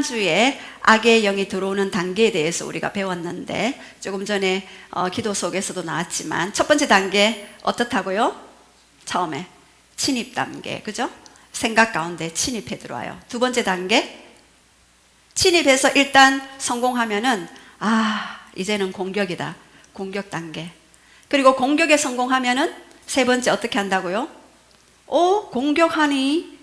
지난주에 악의 영이 들어오는 단계에 대해서 우리가 배웠는데, 조금 전에 기도 속에서도 나왔지만 첫 번째 단계 어떻다고요? 처음에 침입 단계, 그죠? 생각 가운데 침입해 들어와요. 두 번째 단계, 침입해서 일단 성공하면은 이제는 공격이다. 공격 단계. 그리고 공격에 성공하면은 세 번째 어떻게 한다고요? 공격하니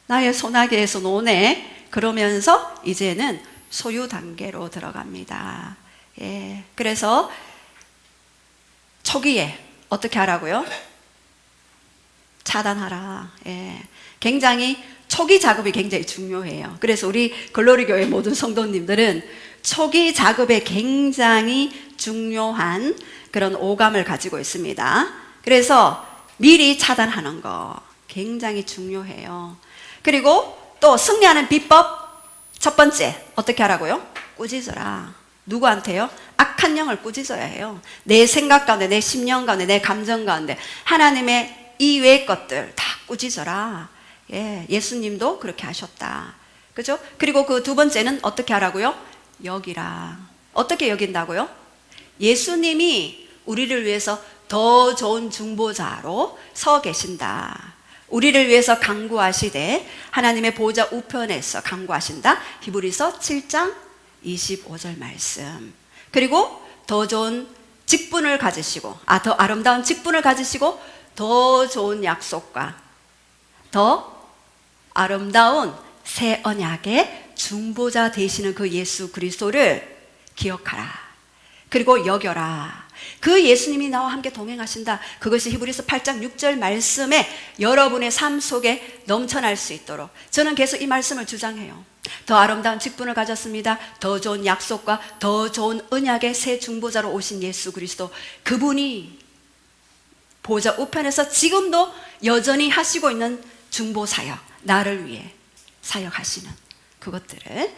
나의 소나기에서 노네. 그러면서 이제는 소유 단계로 들어갑니다. 예, 그래서 초기에 어떻게 하라고요? 차단하라. 예, 굉장히 초기 작업이 굉장히 중요해요. 그래서 우리 글로리교회 모든 성도님들은 초기 작업에 굉장히 중요한 그런 오감을 가지고 있습니다. 그래서 미리 차단하는 거 굉장히 중요해요. 그리고 또 승리하는 비법, 첫 번째 어떻게 하라고요? 꾸짖어라. 누구한테요? 악한 영을 꾸짖어야 해요. 내 생각 가운데, 내 심령 가운데, 내 감정 가운데 하나님의 이외의 것들 다 꾸짖어라. 예, 예수님도 그렇게 하셨다. 그죠? 그리고 그 두 번째는 어떻게 하라고요? 여기라. 어떻게 여긴다고요? 예수님이 우리를 위해서 더 좋은 중보자로 서 계신다. 우리를 위해서 강구하시되 하나님의 보좌 우편에서 강구하신다. 히브리서 7장 25절 말씀. 그리고 더 좋은 직분을 가지시고, 더 아름다운 직분을 가지시고 더 좋은 약속과 더 아름다운 새 언약의 중보자 되시는 그 예수 그리스도를 기억하라. 그리고 여겨라. 그 예수님이 나와 함께 동행하신다. 그것이 히브리서 8장 6절 말씀에 여러분의 삶 속에 넘쳐날 수 있도록 저는 계속 이 말씀을 주장해요. 더 아름다운 직분을 가졌습니다. 더 좋은 약속과 더 좋은 언약의 새 중보자로 오신 예수 그리스도, 그분이 보좌 우편에서 지금도 여전히 하시고 있는 중보 사역, 나를 위해 사역하시는 그것들을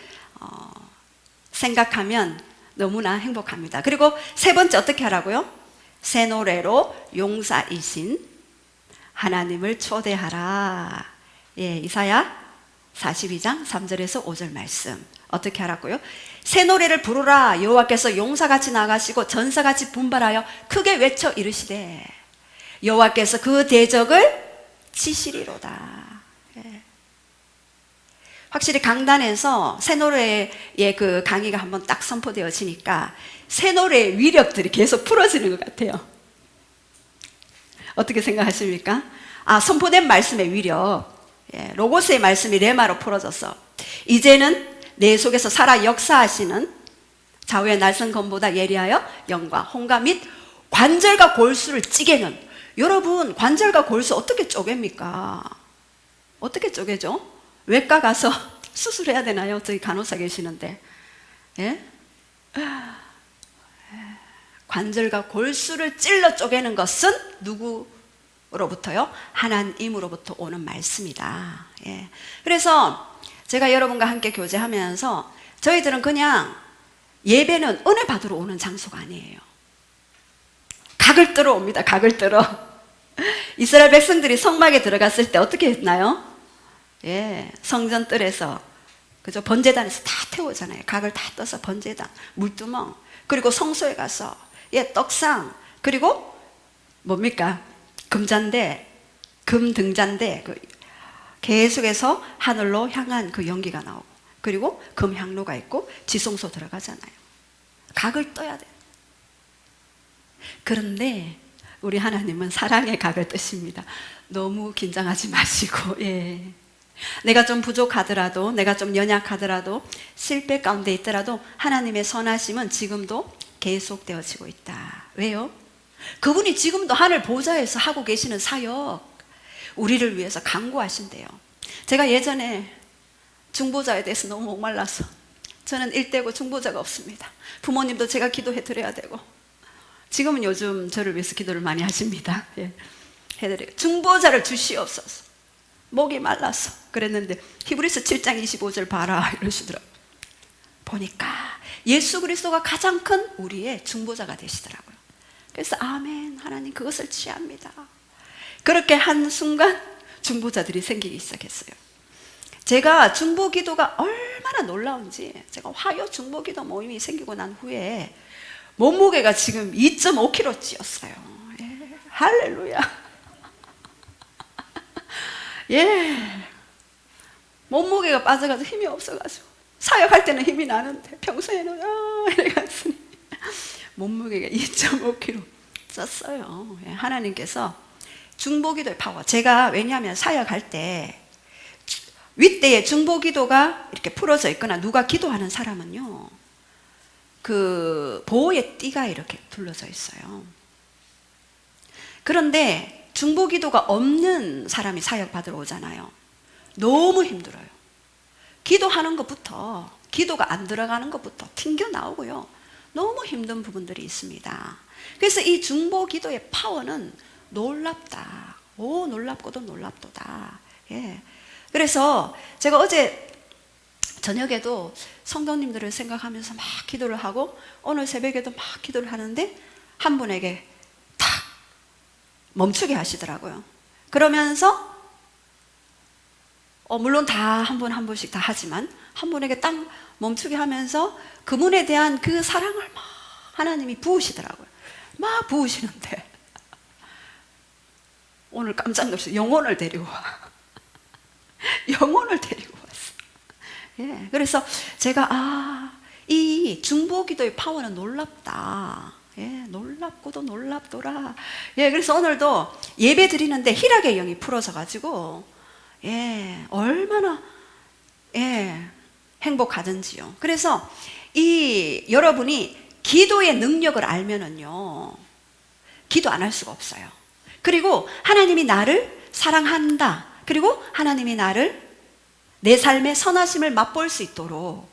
생각하면 너무나 행복합니다. 그리고 세 번째 어떻게 하라고요? 새 노래로 용사이신 하나님을 초대하라. 예, 이사야 42장 3절에서 5절 말씀. 어떻게 하라고요? 새 노래를 부르라. 여호와께서 용사같이 나가시고 전사같이 분발하여 크게 외쳐 이르시되 여호와께서 그 대적을 치시리로다. 예. 확실히 강단에서 새 노래의 그 강의가 한번 딱 선포되어지니까 새 노래의 위력들이 계속 풀어지는 것 같아요. 어떻게 생각하십니까? 선포된 말씀의 위력, 로고스의 말씀이 레마로 풀어져서 이제는 내 속에서 살아 역사하시는 좌우의 날선 검보다 예리하여 영과 홍과 및 관절과 골수를 찌개는, 여러분 관절과 골수 어떻게 쪼갭니까? 어떻게 쪼개죠? 외과 가서 수술해야 되나요? 저희 간호사 계시는데, 예? 관절과 골수를 찔러 쪼개는 것은 누구로부터요? 하나님으로부터 오는 말씀이다. 예. 그래서 제가 여러분과 함께 교제하면서 저희들은 그냥 예배는 은혜 받으러 오는 장소가 아니에요. 각을 뜰어 옵니다. 각을 뜰어. 이스라엘 백성들이 성막에 들어갔을 때 어떻게 했나요? 예, 성전 뜰에서, 그죠? 번제단에서 다 태우잖아요. 각을 다 떠서 번제단, 물두멍, 그리고 성소에 가서 떡상, 그리고 뭡니까? 금잔대, 금등잔대, 계속해서 하늘로 향한 그 연기가 나오고, 그리고 금향로가 있고 지성소 들어가잖아요. 각을 떠야 돼. 그런데 우리 하나님은 사랑의 각을 뜨십니다. 너무 긴장하지 마시고, 예. 내가 좀 부족하더라도, 내가 좀 연약하더라도, 실패 가운데 있더라도 하나님의 선하심은 지금도 계속되어지고 있다. 왜요? 그분이 지금도 하늘 보좌에서 하고 계시는 사역, 우리를 위해서 강구하신대요. 제가 예전에 중보자에 대해서 너무 목말라서, 저는 일대고 중보자가 없습니다. 부모님도 제가 기도해 드려야 되고, 지금은 요즘 저를 위해서 기도를 많이 하십니다. 예, 해드려요. 중보자를 주시옵소서. 목이 말라서 그랬는데 히브리서 7장 25절 봐라 이러시더라고요. 보니까 예수 그리스도가 가장 큰 우리의 중보자가 되시더라고요. 그래서 아멘, 하나님 그것을 취합니다. 그렇게 한 순간 중보자들이 생기기 시작했어요. 제가 중보 기도가 얼마나 얼마나 놀라운지, 제가 화요 중보기도 모임이 생기고 난 후에 몸무게가 지금 2.5kg 찌었어요. 예, 할렐루야. 예, 몸무게가 빠져가지고 힘이 없어가지고 사역할 때는 힘이 나는데 평소에는 이래가지고 몸무게가 2.5kg 쪘어요. 예, 하나님께서 중보기도의 파워, 제가 왜냐하면 사역할 때 윗대에 중보기도가 이렇게 풀어져 있거나 누가 기도하는 사람은요, 그 보호의 띠가 이렇게 둘러져 있어요. 그런데 중보기도가 없는 사람이 사역 받으러 오잖아요. 너무 힘들어요. 기도하는 것부터, 기도가 안 들어가는 것부터 튕겨 나오고요, 너무 힘든 부분들이 있습니다. 그래서 이 중보기도의 파워는 놀랍다. 오, 놀랍고도 놀랍도다. 예. 그래서 제가 어제 저녁에도 성도님들을 생각하면서 막 기도를 하고, 오늘 새벽에도 막 기도를 하는데 한 분에게 탁 멈추게 하시더라고요. 그러면서 물론 다 한 분 한 분씩 다 하지만 한 분에게 딱 멈추게 하면서 그분에 대한 그 사랑을 막 하나님이 부으시더라고요. 막 부으시는데 오늘 깜짝 놀랐어요. 영혼을 데리고 영혼을 데리고 왔어. 예, 그래서 제가 이 중보기도의 파워는 놀랍다. 예, 놀랍고도 놀랍더라. 예, 그래서 오늘도 예배 드리는데 희락의 영이 풀어져 가지고 예, 얼마나 예, 행복하든지요. 그래서 이 여러분이 기도의 능력을 알면은요, 기도 안 할 수가 없어요. 그리고 하나님이 나를 사랑한다. 그리고 하나님이 나를 내 삶의 선하심을 맛볼 수 있도록,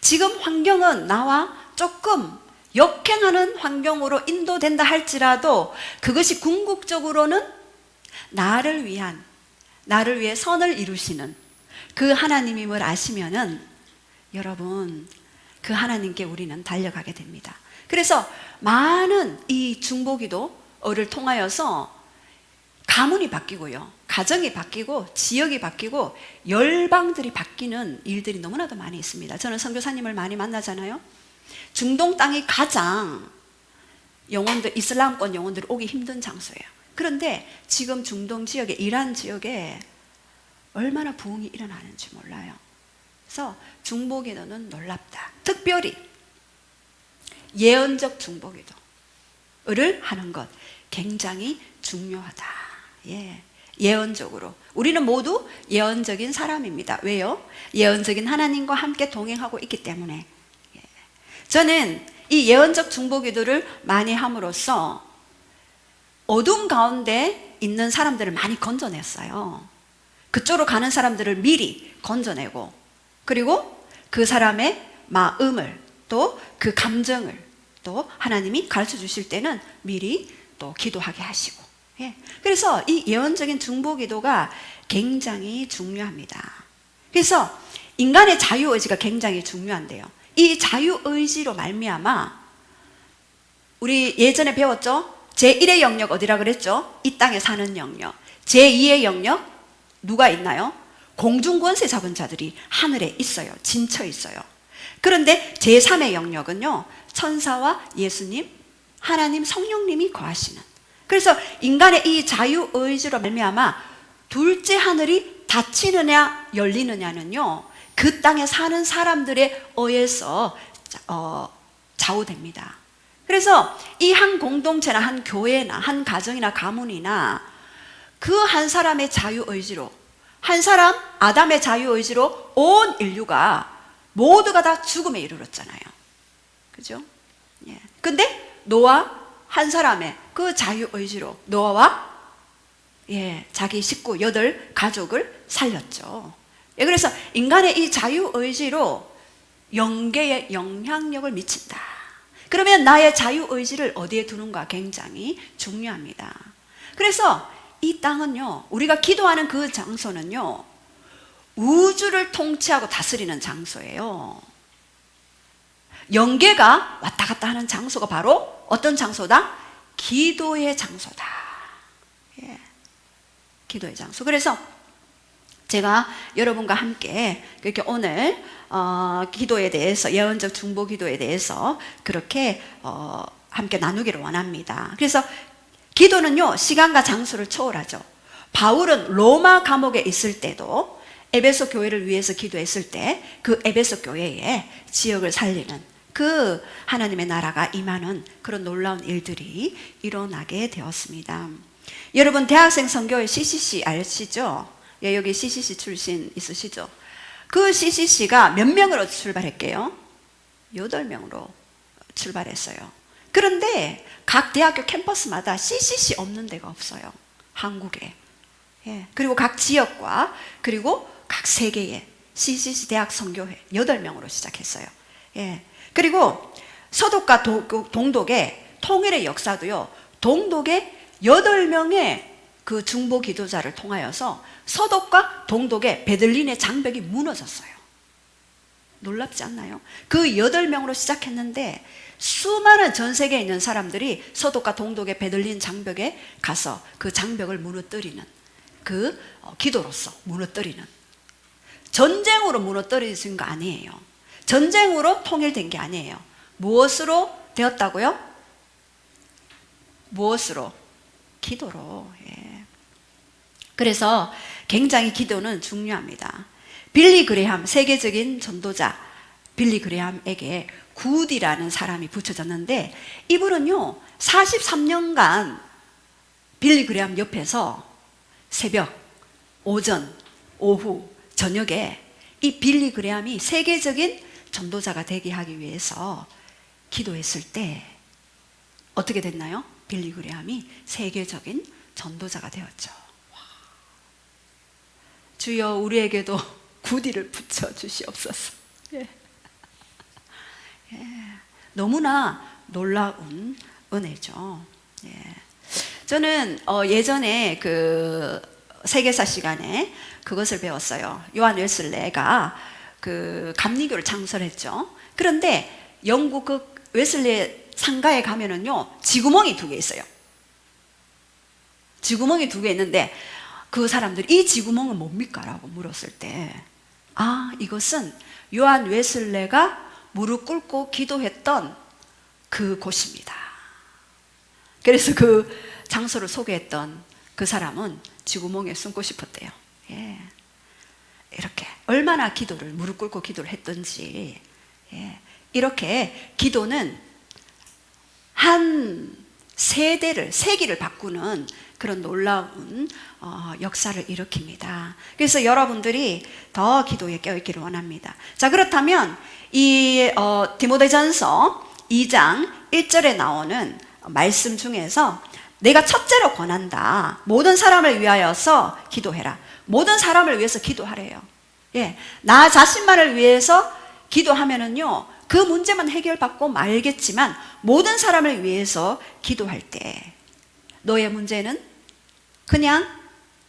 지금 환경은 나와 조금 역행하는 환경으로 인도된다 할지라도 그것이 궁극적으로는 나를 위해 선을 이루시는 그 하나님임을 아시면은 여러분, 그 하나님께 우리는 달려가게 됩니다. 그래서 많은 이 중보기도를 통하여서 가문이 바뀌고요, 가정이 바뀌고 지역이 바뀌고 열방들이 바뀌는 일들이 너무나도 많이 있습니다. 저는 선교사님을 많이 만나잖아요. 중동 땅이 가장 이슬람권 영혼들이 오기 힘든 장소예요. 그런데 지금 중동 지역에, 이란 지역에 얼마나 부흥이 일어나는지 몰라요. 그래서 중보기도는 놀랍다. 특별히 예언적 중보기도를 하는 것 굉장히 중요하다. 예, 예언적으로 우리는 모두 예언적인 사람입니다. 왜요? 예언적인 하나님과 함께 동행하고 있기 때문에. 예. 저는 이 예언적 중보기도를 많이 함으로써 어둠 가운데 있는 사람들을 많이 건져냈어요. 그쪽으로 가는 사람들을 미리 건져내고, 그리고 그 사람의 마음을, 또 그 감정을 또 하나님이 가르쳐 주실 때는 미리 또 기도하게 하시고. 예. 그래서 이 예언적인 중보기도가 굉장히 중요합니다. 그래서 인간의 자유의지가 굉장히 중요한데요, 이 자유의지로 말미암아 우리 예전에 배웠죠? 제1의 영역 어디라 그랬죠? 이 땅에 사는 영역. 제2의 영역 누가 있나요? 공중권세 잡은 자들이 하늘에 있어요. 진쳐 있어요. 그런데 제3의 영역은요, 천사와 예수님, 하나님 성령님이 거하시는. 그래서 인간의 이 자유의지로 말미암아 둘째 하늘이 닫히느냐 열리느냐는요, 그 땅에 사는 사람들에 의해서 좌우됩니다. 그래서 이 한 공동체나 한 교회나 한 가정이나 가문이나 그 한 사람의 자유의지로, 한 사람 아담의 자유의지로 온 인류가 모두가 다 죽음에 이르렀잖아요. 그죠? 예. 근데 노아 한 사람의 그 자유의지로 노아와 자기 식구 8 가족을 살렸죠. 예, 그래서 인간의 이 자유의지로 영계에 영향력을 미친다. 그러면 나의 자유의지를 어디에 두는가 굉장히 중요합니다. 그래서 이 땅은요, 우리가 기도하는 그 장소는요, 우주를 통치하고 다스리는 장소예요. 영계가 왔다 갔다 하는 장소가 바로 어떤 장소다? 기도의 장소다. 예. 기도의 장소. 그래서 제가 여러분과 함께 그렇게 오늘 기도에 대해서, 예언적 중보 기도에 대해서 그렇게 함께 나누기를 원합니다. 그래서 기도는요, 시간과 장소를 초월하죠. 바울은 로마 감옥에 있을 때도 에베소 교회를 위해서 기도했을 때 그 에베소 교회에 지역을 살리는 그 하나님의 나라가 임하는 그런 놀라운 일들이 일어나게 되었습니다. 여러분, 대학생 선교회 CCC 아시죠? 예, 여기 CCC 출신 있으시죠? 그 CCC가 몇 명으로 출발했게요? 8명으로 출발했어요. 그런데 각 대학교 캠퍼스마다 CCC 없는 데가 없어요, 한국에. 예, 그리고 각 지역과 그리고 각 세계에 CCC 대학 선교회 8명으로 시작했어요. 예, 그리고 서독과 동독의 통일의 역사도요, 동독의 8명의 그 중보 기도자를 통하여서 서독과 동독의 베들린의 장벽이 무너졌어요. 놀랍지 않나요? 그 8명으로 시작했는데 수많은 전 세계에 있는 사람들이 서독과 동독의 베들린 장벽에 가서 그 장벽을 무너뜨리는, 그 기도로서 무너뜨리는, 전쟁으로 무너뜨려진 거 아니에요. 전쟁으로 통일된 게 아니에요. 무엇으로 되었다고요? 무엇으로? 기도로. 예. 그래서 굉장히 기도는 중요합니다. 빌리 그레함, 세계적인 전도자 빌리 그레함에게 굿이라는 사람이 붙여졌는데, 이분은요 43년간 빌리 그레함 옆에서 새벽, 오전, 오후, 저녁에 이 빌리 그레함이 세계적인 전도자가 되게 하기 위해서 기도했을 때 어떻게 됐나요? 빌리 그레함이 세계적인 전도자가 되었죠. 주여, 우리에게도 굿이를 붙여주시옵소서. 예. 예. 너무나 놀라운 은혜죠. 예. 저는 예전에 그 세계사 시간에 그것을 배웠어요. 요한 웨슬레가 그 감리교를 창설했죠. 그런데 영국 그 웨슬레 상가에 가면은요, 쥐구멍이 2개 있어요. 쥐구멍이 2개 있는데 그 사람들이 이 쥐구멍은 뭡니까? 라고 물었을 때, 아, 이것은 요한 웨슬레가 무릎 꿇고 기도했던 그 곳입니다. 그래서 그 장소를 소개했던 그 사람은 쥐구멍에 숨고 싶었대요. 예. 이렇게 얼마나 기도를, 무릎 꿇고 기도를 했던지. 예. 이렇게 기도는 한 세대를, 세기를 바꾸는 그런 놀라운 역사를 일으킵니다. 그래서 여러분들이 더 기도에 깨어있기를 원합니다. 자, 그렇다면 이 디모데전서 2장 1절에 나오는 말씀 중에서 내가 첫째로 권한다. 모든 사람을 위하여서 기도해라. 모든 사람을 위해서 기도하래요. 예, 나 자신만을 위해서 기도하면은요, 그 문제만 해결받고 말겠지만 모든 사람을 위해서 기도할 때 너의 문제는 그냥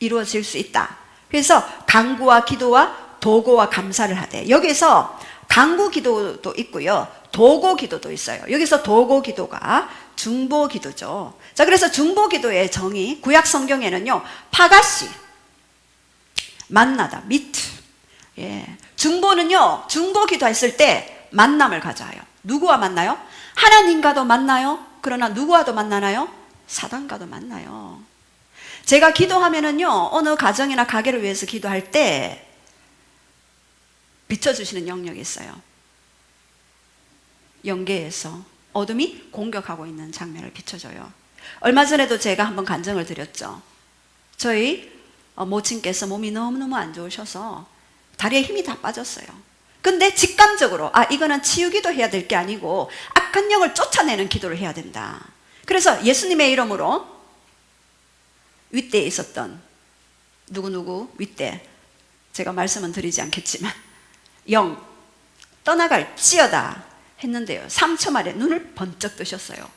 이루어질 수 있다. 그래서 간구와 기도와 도고와 감사를 하되, 여기서 간구 기도도 있고요, 도고 기도도 있어요. 여기서 도고 기도가 중보 기도죠. 자, 그래서 중보 기도의 정의, 구약 성경에는요, 파가시, 만나다, 미트. 예. 중보는요, 중보 기도했을 때 만남을 가져요. 누구와 만나요? 하나님과도 만나요. 그러나 누구와도 만나나요? 사단과도 만나요. 제가 기도하면은요, 어느 가정이나 가게를 위해서 기도할 때 비춰주시는 영역이 있어요. 영계에서 어둠이 공격하고 있는 장면을 비춰줘요. 얼마 전에도 제가 한번 간증을 드렸죠. 저희 모친께서 몸이 너무너무 안 좋으셔서 다리에 힘이 다 빠졌어요. 근데 직감적으로, 아, 이거는 치유기도 해야 될 게 아니고 악한 영을 쫓아내는 기도를 해야 된다. 그래서 예수님의 이름으로 윗대에 있었던 누구누구 윗대, 제가 말씀은 드리지 않겠지만, 영 떠나갈지어다 했는데요, 3초 만에 눈을 번쩍 뜨셨어요.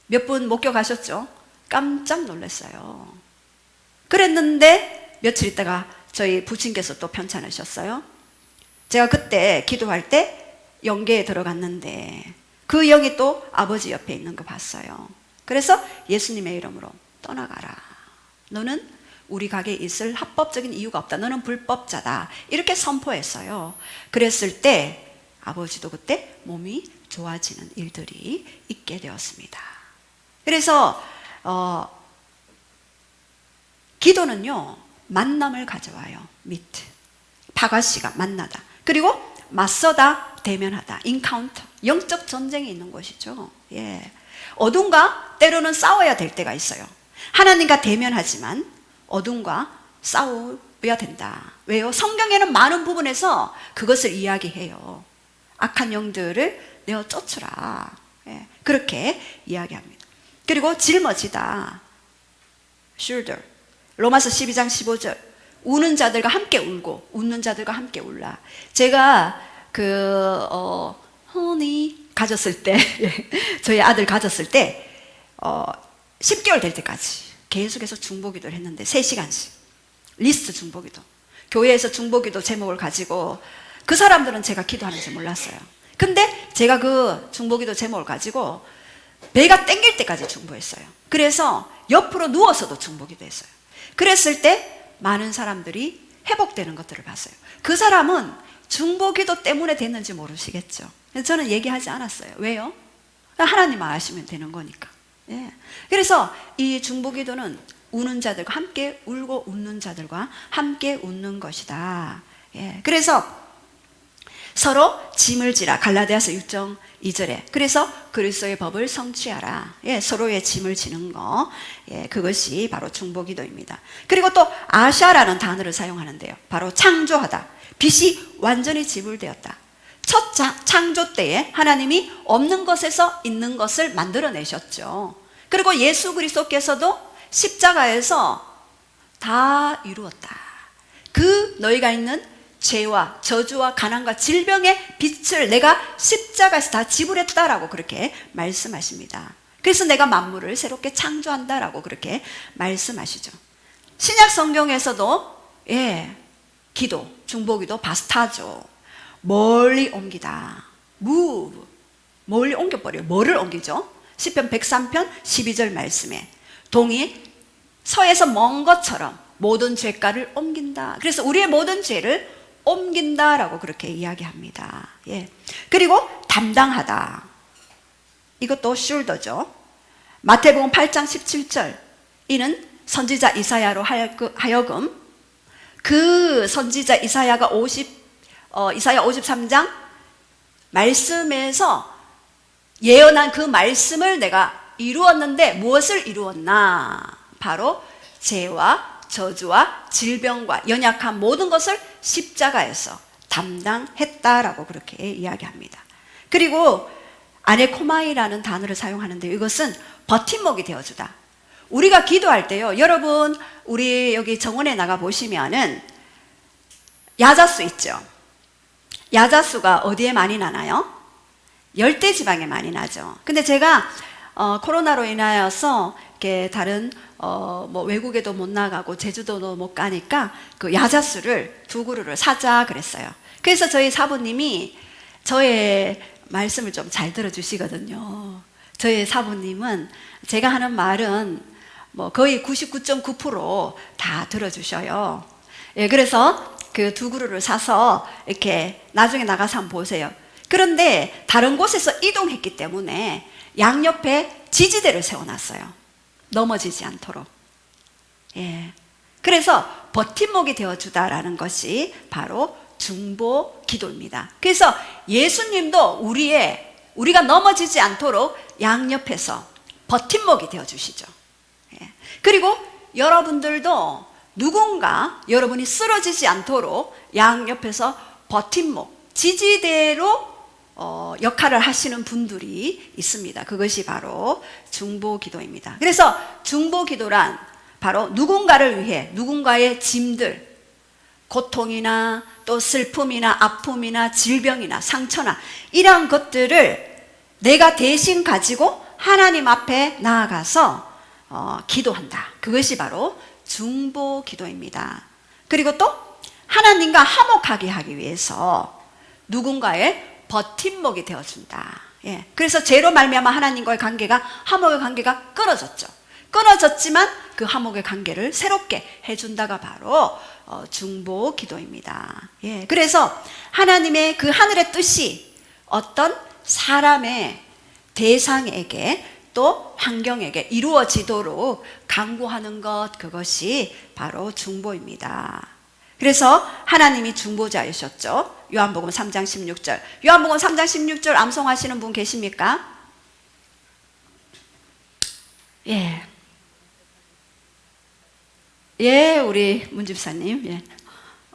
몇 분 목격하셨죠? 깜짝 놀랐어요. 그랬는데 며칠 있다가 저희 부친께서 또 편찮으셨어요. 제가 그때 기도할 때 영계에 들어갔는데 그 영이 또 아버지 옆에 있는 거 봤어요. 그래서 예수님의 이름으로 떠나가라. 너는 우리 가게에 있을 합법적인 이유가 없다. 너는 불법자다. 이렇게 선포했어요. 그랬을 때 아버지도 그때 몸이 좋아지는 일들이 있게 되었습니다. 그래서 기도는요, 만남을 가져와요. meet. 파가시가 만나다. 그리고 맞서다, 대면하다. 인카운터. 영적 전쟁이 있는 것이죠. 예. 어둠과 때로는 싸워야 될 때가 있어요. 하나님과 대면하지만 어둠과 싸워야 된다. 왜요? 성경에는 많은 부분에서 그것을 이야기해요. 악한 영들을 내어 쫓으라. 예. 그렇게 이야기합니다. 그리고 짊어지다. shoulder. 로마서 12장 15절. 우는 자들과 함께 울고 웃는 자들과 함께 울라. 제가 honey 가졌을 때 저희 아들 가졌을 때 10개월 될 때까지 계속해서 중보기도를 했는데 3시간씩 리스트 중보기도, 교회에서 중보기도 제목을 가지고 그 사람들은 제가 기도하는지 몰랐어요. 근데 제가 그 중보기도 제목을 가지고 배가 땡길 때까지 중보했어요. 그래서 옆으로 누워서도 중보기도 했어요. 그랬을 때 많은 사람들이 회복되는 것들을 봤어요. 그 사람은 중보기도 때문에 됐는지 모르시겠죠. 저는 얘기하지 않았어요. 왜요? 하나님만 아시면 되는 거니까. 예. 그래서 이 중보기도는 우는 자들과 함께 울고 웃는 자들과 함께 웃는 것이다. 예. 그래서 서로 짐을 지라. 갈라디아서 6장 2절에. 그래서 그리스도의 법을 성취하라. 예, 서로의 짐을 지는 거. 예, 그것이 바로 중보기도입니다. 그리고 또 아샤라는 단어를 사용하는데요. 바로 창조하다. 빛이 완전히 지불되었다. 첫 창조 때에 하나님이 없는 것에서 있는 것을 만들어내셨죠. 그리고 예수 그리스도께서도 십자가에서 다 이루었다. 그 너희가 있는 죄와 저주와 가난과 질병의 빛을 내가 십자가에서 다 지불했다라고 그렇게 말씀하십니다. 그래서 내가 만물을 새롭게 창조한다라고 그렇게 말씀하시죠. 신약 성경에서도 예, 기도, 중보기도 바스타죠. 멀리 옮기다. move. 멀리 옮겨버려요. 뭐를 옮기죠? 시편 103편 12절 말씀에 동이 서에서 먼 것처럼 모든 죄가를 옮긴다. 그래서 우리의 모든 죄를 옮긴다라고 그렇게 이야기합니다. 예. 그리고 담당하다. 이것도 shoulder죠. 마태복음 8장 17절. 이는 선지자 이사야로 하여금 그 선지자 이사야가 이사야 53장 말씀에서 예언한 그 말씀을 내가 이루었는데 무엇을 이루었나? 바로 죄와 저주와 질병과 연약한 모든 것을 십자가에서 담당했다라고 그렇게 이야기합니다. 그리고 아네코마이라는 단어를 사용하는데 이것은 버팀목이 되어주다. 우리가 기도할 때요, 여러분 우리 여기 정원에 나가 보시면은 야자수 있죠. 야자수가 어디에 많이 나나요? 열대지방에 많이 나죠. 근데 제가 코로나로 인하여서 이렇게 다른 뭐 외국에도 못 나가고 제주도도 못 가니까 그 야자수를 2그루를 사자 그랬어요. 그래서 저희 사부님이 저의 말씀을 좀 잘 들어주시거든요. 저희 사부님은 제가 하는 말은 뭐 거의 99.9% 다 들어주셔요. 예, 그래서 그 2그루를 사서 이렇게 나중에 나가서 한번 보세요. 그런데 다른 곳에서 이동했기 때문에 양옆에 지지대를 세워놨어요. 넘어지지 않도록. 예. 그래서 버팀목이 되어주다라는 것이 바로 중보 기도입니다. 그래서 예수님도 우리가 넘어지지 않도록 양옆에서 버팀목이 되어주시죠. 예. 그리고 여러분들도 누군가 여러분이 쓰러지지 않도록 양옆에서 버팀목, 지지대로 역할을 하시는 분들이 있습니다. 그것이 바로 중보기도입니다. 그래서 중보기도란 바로 누군가를 위해 누군가의 짐들, 고통이나 또 슬픔이나 아픔이나 질병이나 상처나 이러한 것들을 내가 대신 가지고 하나님 앞에 나아가서 기도한다. 그것이 바로 중보기도입니다. 그리고 또 하나님과 화목하게 하기 위해서 누군가의 버팀목이 되어준다. 예. 그래서 죄로 말미암아 하나님과의 관계가, 화목의 관계가 끊어졌죠. 끊어졌지만 그 화목의 관계를 새롭게 해준다가 바로 중보 기도입니다. 예, 그래서 하나님의 그 하늘의 뜻이 어떤 사람의 대상에게 또 환경에게 이루어지도록 강구하는 것, 그것이 바로 중보입니다. 그래서 하나님이 중보자이셨죠. 요한복음 3장 16절. 요한복음 3장 16절 암송하시는 분 계십니까? 예. 예, 우리 문집사님. 예.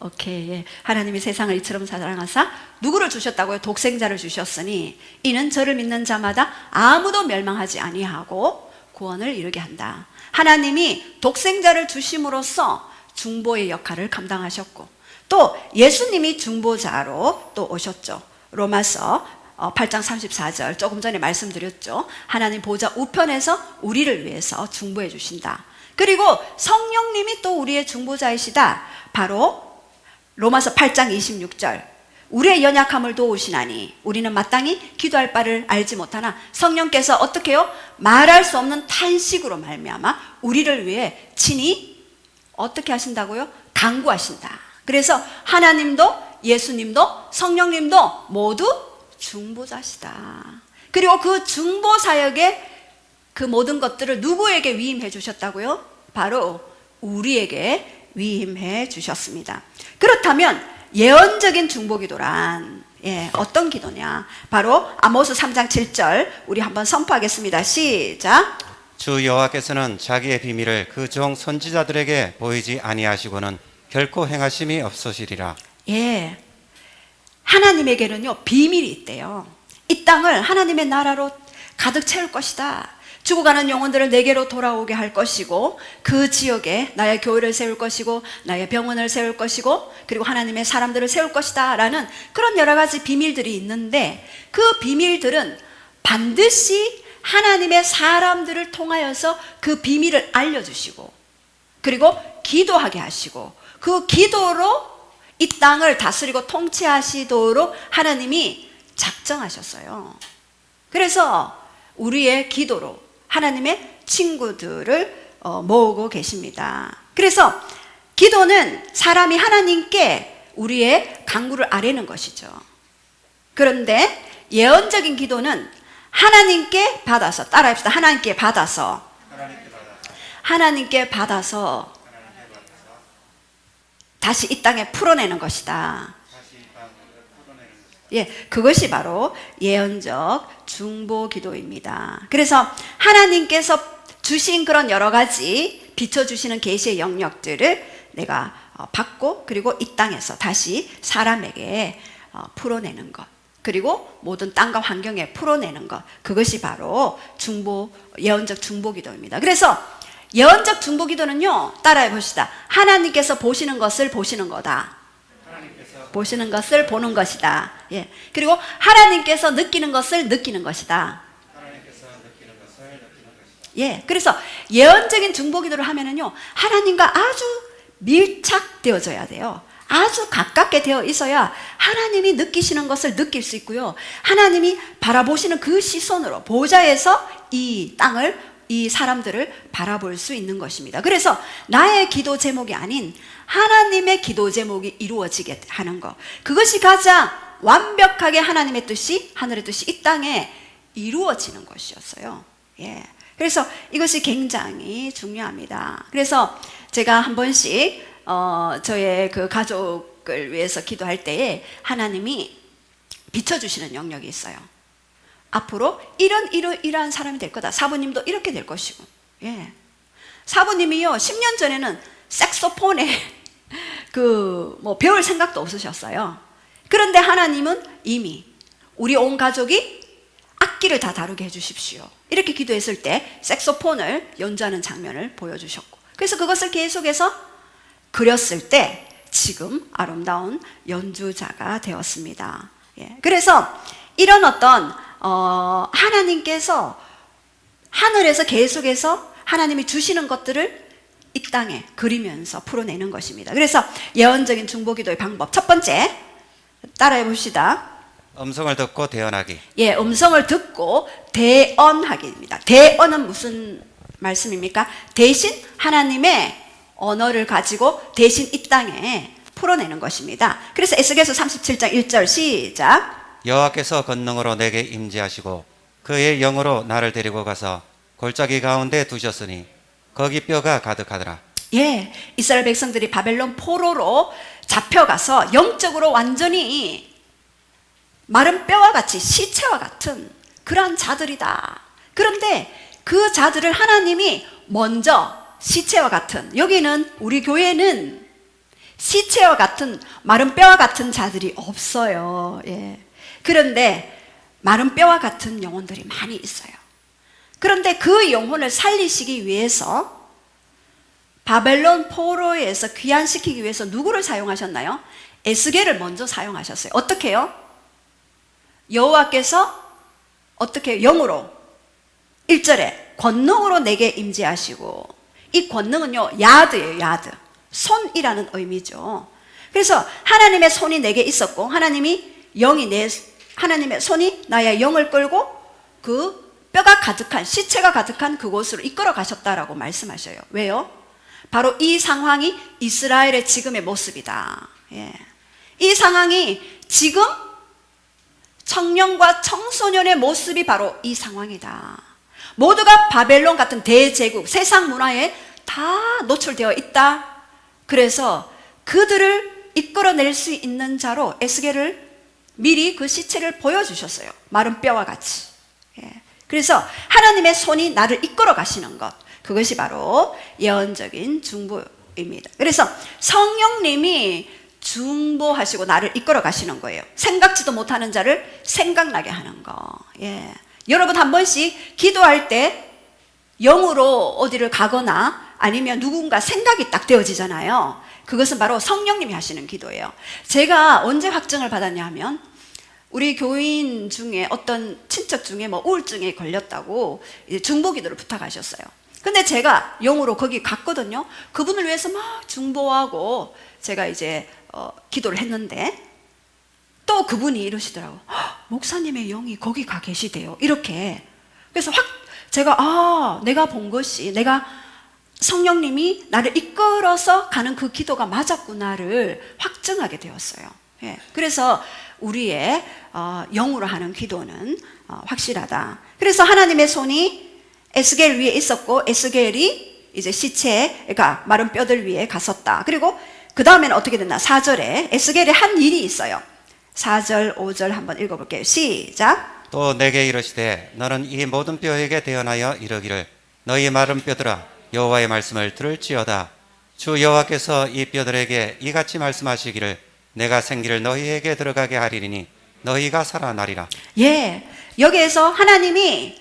오케이. 예. 하나님이 세상을 이처럼 사랑하사 누구를 주셨다고요? 독생자를 주셨으니 이는 저를 믿는 자마다 아무도 멸망하지 아니하고 구원을 이루게 한다. 하나님이 독생자를 주심으로써 중보의 역할을 감당하셨고 또 예수님이 중보자로 또 오셨죠. 로마서 8장 34절 조금 전에 말씀드렸죠. 하나님 보좌 우편에서 우리를 위해서 중보해 주신다. 그리고 성령님이 또 우리의 중보자이시다. 바로 로마서 8장 26절 우리의 연약함을 도우시나니 우리는 마땅히 기도할 바를 알지 못하나 성령께서 어떻게 해요? 말할 수 없는 탄식으로 말미암아 우리를 위해 친히 어떻게 하신다고요? 간구하신다. 그래서 하나님도 예수님도 성령님도 모두 중보자시다. 그리고 그 중보 사역의 그 모든 것들을 누구에게 위임해 주셨다고요? 바로 우리에게 위임해 주셨습니다. 그렇다면 예언적인 중보기도란 어떤 기도냐? 바로 아모스 3장 7절 우리 한번 선포하겠습니다. 시작. 주 여호와께서는 자기의 비밀을 그 종 선지자들에게 보이지 아니하시고는 결코 행하심이 없으시리라. 예, 하나님에게는요 비밀이 있대요. 이 땅을 하나님의 나라로 가득 채울 것이다. 죽어가는 영혼들을 내게로 돌아오게 할 것이고 그 지역에 나의 교회를 세울 것이고 나의 병원을 세울 것이고 그리고 하나님의 사람들을 세울 것이다 라는 그런 여러 가지 비밀들이 있는데 그 비밀들은 반드시 하나님의 사람들을 통하여서 그 비밀을 알려주시고 그리고 기도하게 하시고 그 기도로 이 땅을 다스리고 통치하시도록 하나님이 작정하셨어요. 그래서 우리의 기도로 하나님의 친구들을 모으고 계십니다. 그래서 기도는 사람이 하나님께 우리의 간구를 아뢰는 것이죠. 그런데 예언적인 기도는 하나님께 받아서 따라합시다. 하나님께 받아서 다시 이 땅에 풀어내는 것이다. 예, 그것이 바로 예언적 중보 기도입니다. 그래서 하나님께서 주신 그런 여러 가지 비춰주시는 계시의 영역들을 내가 받고 그리고 이 땅에서 다시 사람에게 풀어내는 것 그리고 모든 땅과 환경에 풀어내는 것 그것이 바로 예언적 중보 기도입니다. 그래서 예언적 중보 기도는요 따라해 봅시다. 하나님께서 보시는 것을 보시는 거다. 보시는 것을 보는 것이다. 예. 그리고 하나님께서 느끼는 것을 느끼는 것이다. 예. 그래서 예언적인 중보 기도를 하면은요, 하나님과 아주 밀착되어져야 돼요. 아주 가깝게 되어 있어야 하나님이 느끼시는 것을 느낄 수 있고요. 하나님이 바라보시는 그 시선으로 보좌에서 이 땅을 이 사람들을 바라볼 수 있는 것입니다. 그래서 나의 기도 제목이 아닌 하나님의 기도 제목이 이루어지게 하는 것 그것이 가장 완벽하게 하나님의 뜻이 하늘의 뜻이 이 땅에 이루어지는 것이었어요. 예. 그래서 이것이 굉장히 중요합니다. 그래서 제가 한 번씩 저의 그 가족을 위해서 기도할 때에 하나님이 비춰주시는 영역이 있어요. 앞으로 이러한 사람이 될 거다. 사부님도 이렇게 될 것이고. 예. 사부님이요 10년 전에는 색소폰에 배울 생각도 없으셨어요. 그런데 하나님은 이미 우리 온 가족이 악기를 다 다루게 해주십시오. 이렇게 기도했을 때 색소폰을 연주하는 장면을 보여주셨고 그래서 그것을 계속해서 그렸을 때 지금 아름다운 연주자가 되었습니다. 예. 그래서 이런 어떤 하나님께서 하늘에서 계속해서 하나님이 주시는 것들을 이 땅에 그리면서 풀어내는 것입니다. 그래서 예언적인 중보기도의 방법 첫 번째 따라해 봅시다. 음성을 듣고 대언하기. 예, 음성을 듣고 대언하기입니다. 대언은 무슨 말씀입니까? 대신 하나님의 언어를 가지고 대신 이 땅에 풀어내는 것입니다. 그래서 에스겔서 37장 1절 시작. 여호와께서 권능으로 내게 임재하시고 그의 영으로 나를 데리고 가서 골짜기 가운데 두셨으니 거기 뼈가 가득하더라. 예, 이스라엘 백성들이 바벨론 포로로 잡혀가서 영적으로 완전히 마른 뼈와 같이 시체와 같은 그러한 자들이다. 그런데 그 자들을 하나님이 먼저 시체와 같은, 여기는 우리 교회는 시체와 같은 마른 뼈와 같은 자들이 없어요. 예. 그런데 마른 뼈와 같은 영혼들이 많이 있어요. 그런데 그 영혼을 살리시기 위해서 바벨론 포로에서 귀환시키기 위해서 누구를 사용하셨나요? 에스겔을 먼저 사용하셨어요. 어떻게 해요? 여호와께서 어떻게 영으로 1절에 권능으로 내게 임재하시고, 이 권능은요 야드예요. 야드, 손이라는 의미죠. 그래서 하나님의 손이 내게 있었고 하나님의 손이 나의 영을 끌고 그 뼈가 가득한 시체가 가득한 그곳으로 이끌어 가셨다라고 말씀하셔요. 왜요? 바로 이 상황이 이스라엘의 지금의 모습이다. 예. 이 상황이 지금 청년과 청소년의 모습이 바로 이 상황이다. 모두가 바벨론 같은 대제국, 세상 문화에 다 노출되어 있다. 그래서 그들을 이끌어낼 수 있는 자로 에스겔을 미리 그 시체를 보여주셨어요. 마른 뼈와 같이. 예. 그래서 하나님의 손이 나를 이끌어 가시는 것, 그것이 바로 예언적인 중보입니다. 그래서 성령님이 중보하시고 나를 이끌어 가시는 거예요. 생각지도 못하는 자를 생각나게 하는 거. 예. 여러분 한 번씩 기도할 때 영으로 어디를 가거나 아니면 누군가 생각이 딱 되어지잖아요. 그것은 바로 성령님이 하시는 기도예요. 제가 언제 확증을 받았냐 하면, 우리 교인 중에 어떤 친척 중에 뭐 우울증에 걸렸다고 이제 중보 기도를 부탁하셨어요. 근데 제가 영으로 거기 갔거든요. 그분을 위해서 막 중보하고 제가 이제 기도를 했는데 또 그분이 이러시더라고. 목사님의 영이 거기 가 계시대요. 이렇게. 그래서 제가 내가 본 것이, 내가 성령님이 나를 이끌어서 가는 그 기도가 맞았구나를 확증하게 되었어요. 예. 그래서 우리의 영으로 하는 기도는 확실하다. 그래서 하나님의 손이 에스겔 위에 있었고 에스겔이 이제 시체, 그러니까 마른 뼈들 위에 갔었다. 그리고 그 다음에는 어떻게 됐나? 4절에 에스겔이 한 일이 있어요. 4절, 5절 한번 읽어볼게요. 시작. 또 내게 이르시되 너는 이 모든 뼈에게 대언하여 이르기를 너희 마른 뼈들아 여호와의 말씀을 들을지어다. 주 여호와께서 이 뼈들에게 이같이 말씀하시기를 내가 생기를 너희에게 들어가게 하리니 너희가 살아나리라. 예, 여기에서 하나님이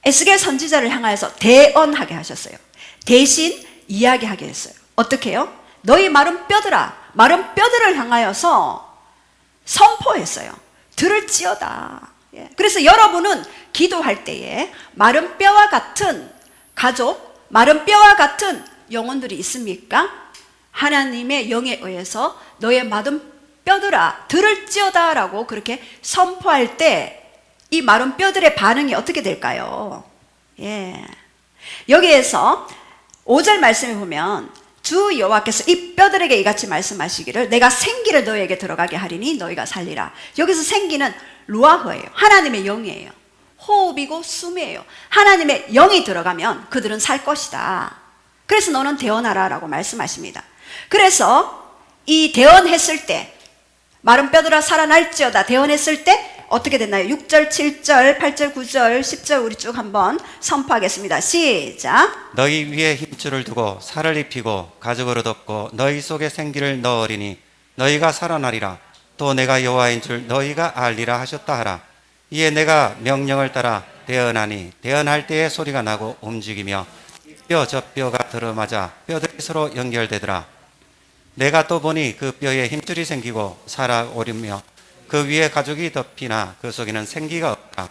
에스겔 선지자를 향하여서 대언하게 하셨어요. 대신 이야기하게 했어요. 어떻게 해요? 너희 마른 뼈들아, 마른 뼈들을 향하여서 선포했어요. 들을지어다. 예. 그래서 여러분은 기도할 때에 마른 뼈와 같은 가족, 마른 뼈와 같은 영혼들이 있습니까? 하나님의 영에 의해서 너의 마른 뼈들아 들을지어다 라고 그렇게 선포할 때 이 마른 뼈들의 반응이 어떻게 될까요? 예. 여기에서 5절 말씀에 보면 주 여호와께서 이 뼈들에게 이같이 말씀하시기를 내가 생기를 너희에게 들어가게 하리니 너희가 살리라. 여기서 생기는 루아흐예요. 하나님의 영이에요. 호흡이고 숨이에요. 하나님의 영이 들어가면 그들은 살 것이다. 그래서 너는 대언하라 라고 말씀하십니다. 그래서 이 대언했을 때 마른 뼈들아 살아날지어다 대언했을 때 어떻게 됐나요? 6절, 7절, 8절, 9절, 10절 우리 쭉 한번 선포하겠습니다. 시작. 너희 위에 힘줄을 두고 살을 입히고 가죽으로 덮고 너희 속에 생기를 넣으리니 너희가 살아나리라. 또 내가 여호와인 줄 너희가 알리라 하셨다 하라. 이에 내가 명령을 따라 대언하니 대언할 때에 소리가 나고 움직이며 뼈 저 뼈가 들어맞아 뼈들이 서로 연결되더라. 내가 또 보니 그 뼈에 힘줄이 생기고 살아오르며 그 위에 가죽이 덮이나 그 속에는 생기가 없다.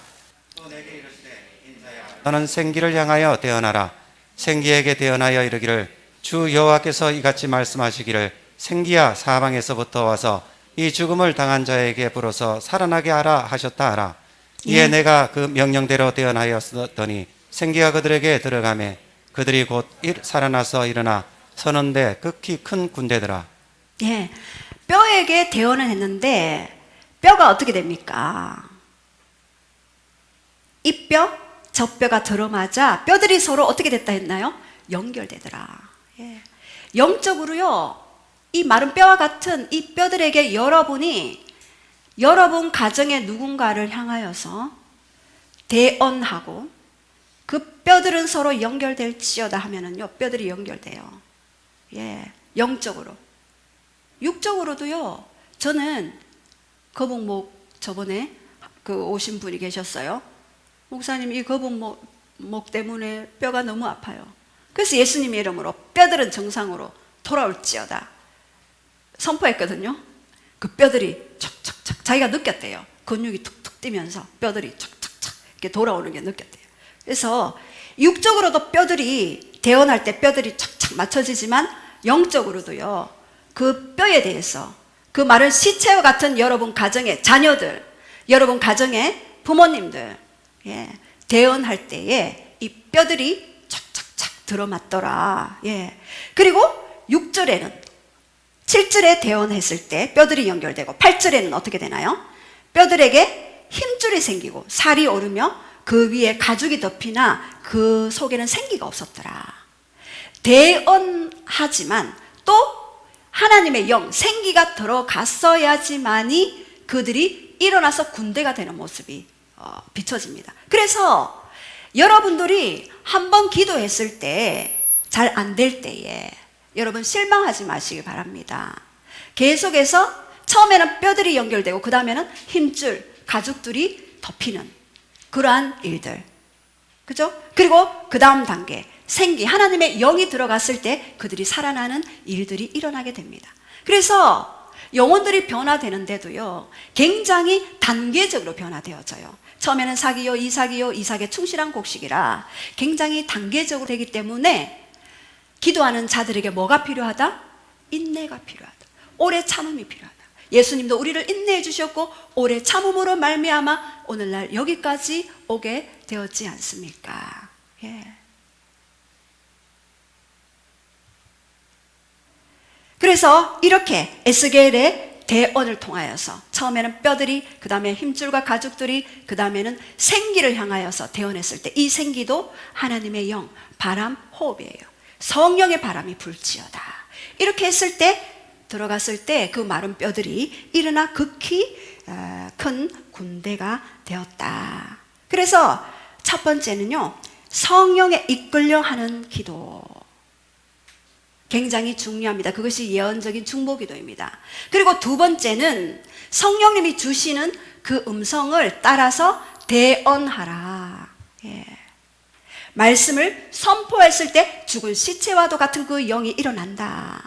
또 내게 이르시되 인자야 너는 생기를 향하여 대언하라. 생기에게 대언하여 이르기를 주 여호와께서 이같이 말씀하시기를 생기야 사방에서부터 와서 이 죽음을 당한 자에게 불어서 살아나게 하라 하셨다 하라. 이에 내가 그 명령대로 대언하였더니 생기가 그들에게 들어가매 그들이 곧 살아나서 일어나 서는데 극히 큰 군대더라. 예, 뼈에게 대언을 했는데 뼈가 어떻게 됩니까? 이 뼈, 저 뼈가 들어맞아 뼈들이 서로 어떻게 됐다 했나요? 연결되더라. 예. 영적으로요, 이 마른 뼈와 같은 이 뼈들에게 여러분이 여러분 가정의 누군가를 향하여서 대언하고 그 뼈들은 서로 연결될지어다 하면은요, 뼈들이 연결돼요. 예, 영적으로. 육적으로도요, 저는 거북목 저번에 그 오신 분이 계셨어요. 목사님, 이 거북목 때문에 뼈가 너무 아파요. 그래서 예수님의 이름으로 뼈들은 정상으로 돌아올지어다 선포했거든요. 그 뼈들이 척척척 자기가 느꼈대요. 근육이 툭툭 뛰면서 뼈들이 척척척 이렇게 돌아오는 게 느꼈대요. 그래서 육적으로도 뼈들이 대언할 때 뼈들이 착착 맞춰지지만 영적으로도요, 그 뼈에 대해서 그 마른 시체와 같은 여러분 가정의 자녀들, 여러분 가정의 부모님들, 예, 대언할 때에 이 뼈들이 착착착 들어맞더라. 예. 그리고 6절에는 7절에 대언했을 때 뼈들이 연결되고 8절에는 어떻게 되나요? 뼈들에게 힘줄이 생기고 살이 오르며 그 위에 가죽이 덮이나 그 속에는 생기가 없었더라. 대언하지만 또 하나님의 영, 생기가 들어갔어야지만이 그들이 일어나서 군대가 되는 모습이 비춰집니다. 그래서 여러분들이 한번 기도했을 때 잘 안 될 때에 여러분 실망하지 마시기 바랍니다. 계속해서 처음에는 뼈들이 연결되고 그 다음에는 힘줄, 가죽들이 덮이는 그러한 일들, 그죠? 그리고 그 다음 단계 생기, 하나님의 영이 들어갔을 때 그들이 살아나는 일들이 일어나게 됩니다. 그래서 영혼들이 변화되는데도요, 굉장히 단계적으로 변화되어져요. 처음에는 사기요, 이사기요, 이삭에 충실한 곡식이라 굉장히 단계적으로 되기 때문에 기도하는 자들에게 뭐가 필요하다? 인내가 필요하다. 오래 참음이 필요하다. 예수님도 우리를 인내해 주셨고 오래 참음으로 말미암아 오늘날 여기까지 오게 되었지 않습니까? 예. 그래서 이렇게 에스겔의 대언을 통하여서 처음에는 뼈들이, 그 다음에 힘줄과 가죽들이, 그 다음에는 생기를 향하여서 대언했을 때 이 생기도 하나님의 영, 바람, 호흡이에요. 성령의 바람이 불지어다. 이렇게 했을 때, 들어갔을 때 그 마른 뼈들이 일어나 극히 큰 군대가 되었다. 그래서 첫 번째는요, 성령에 이끌려 하는 기도. 굉장히 중요합니다. 그것이 예언적인 중보기도입니다. 그리고 두 번째는 성령님이 주시는 그 음성을 따라서 대언하라. 예. 말씀을 선포했을 때 죽은 시체와도 같은 그 영이 일어난다.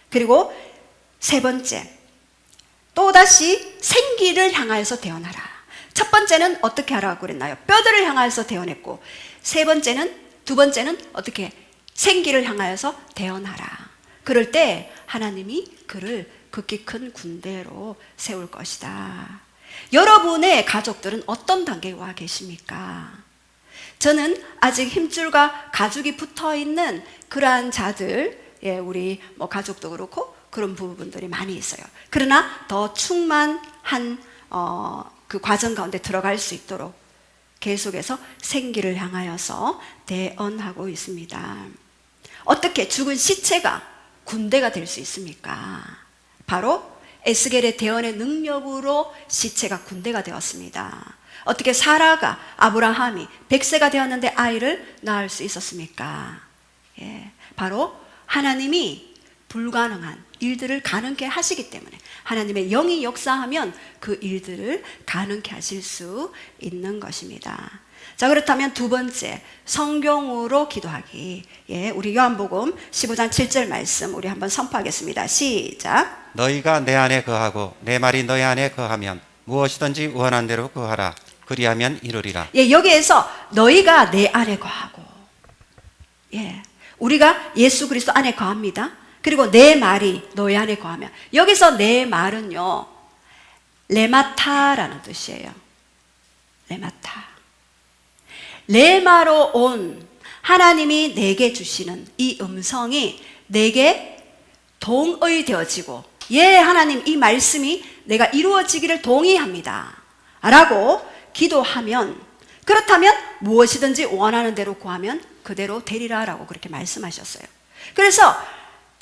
그리고 세 번째, 또다시 생기를 향하여서 대언하라. 첫 번째는 어떻게 하라고 그랬나요? 뼈들을 향하여서 대언했고, 두 번째는 어떻게? 생기를 향하여서 대언하라. 그럴 때 하나님이 그를 극히 큰 군대로 세울 것이다. 여러분의 가족들은 어떤 단계에 와 계십니까? 저는 아직 힘줄과 가죽이 붙어 있는 그러한 자들, 예, 우리 뭐 가족도 그렇고 그런 부분들이 많이 있어요. 그러나 더 충만한 그 과정 가운데 들어갈 수 있도록 계속해서 생기를 향하여서 대언하고 있습니다. 어떻게 죽은 시체가 군대가 될 수 있습니까? 바로 에스겔의 대언의 능력으로 시체가 군대가 되었습니다. 어떻게 사라가, 아브라함이 100세가 되었는데 아이를 낳을 수 있었습니까? 예, 바로 하나님이 불가능한 일들을 가능케 하시기 때문에, 하나님의 영이 역사하면 그 일들을 가능케 하실 수 있는 것입니다. 자, 그렇다면 두 번째, 성경으로 기도하기. 예, 우리 요한복음 15장 7절 말씀 우리 한번 선포하겠습니다. 시작. 너희가 내 안에 거하고 내 말이 너희 안에 거하면 무엇이든지 원한 대로 구하라. 그리하면 이루리라. 예, 여기에서 너희가 내 안에 거하고, 예, 우리가 예수 그리스도 안에 거합니다. 그리고 내 말이 너희 안에 거하면, 여기서 내 말은요, 레마타라는 뜻이에요. 레마타. 레마로 온 하나님이 내게 주시는 이 음성이 내게 동의되어지고, 예, 하나님 이 말씀이 내가 이루어지기를 동의합니다 라고 기도하면, 그렇다면 무엇이든지 원하는 대로 구하면 그대로 되리라 라고 그렇게 말씀하셨어요. 그래서